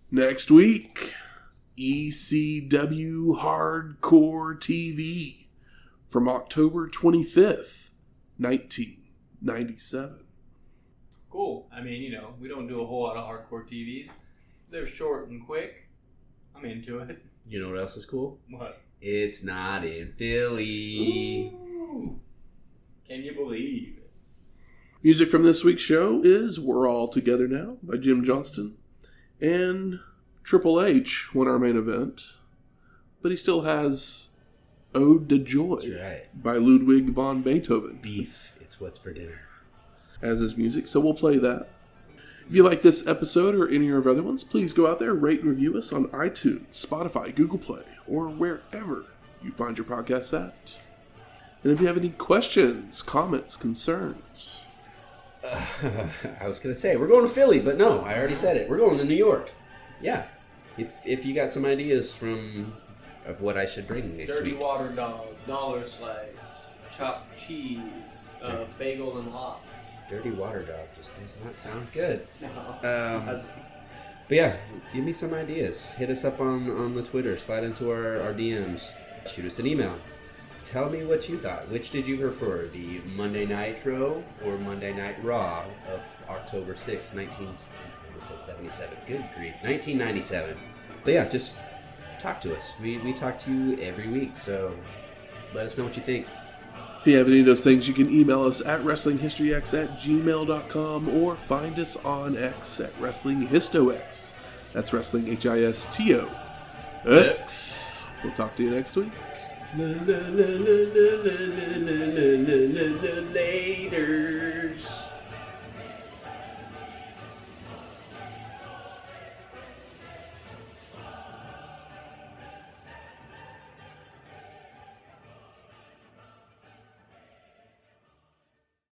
Next week, ECW Hardcore TV from October 25th, 1997. Cool. I mean, we don't do a whole lot of hardcore TVs. They're short and quick. I'm into it. You know what else is cool? What? It's not in Philly. Ooh. Can you believe it? Music from this week's show is We're All Together Now by Jim Johnston. And Triple H won our main event, but he still has Ode to Joy by Ludwig van Beethoven. Beef, it's what's for dinner. As is music, so we'll play that. If you like this episode or any of our other ones, please go out there, rate and review us on iTunes, Spotify, Google Play, or wherever you find your podcasts at. And if you have any questions, comments, concerns... I was going to say, we're going to Philly, but no, I already said it. We're going to New York. Yeah. If you got some ideas of what I should bring next Dirty week. water dog, dollar slice, chopped cheese, bagel and lox. Dirty water dog just does not sound good. No. But yeah, give me some ideas. Hit us up on the Twitter. Slide into our DMs. Shoot us an email. Tell me what you thought. Which did you prefer, the Monday Nitro or Monday Night Raw of October 6th, 1977? Good grief, 1997. But yeah, just talk to us. We talk to you every week, so let us know what you think. If you have any of those things, you can email us at WrestlingHistoryX@gmail.com or find us on X at WrestlingHistoX. That's Wrestling HISTO X. We'll talk to you next week. Laters.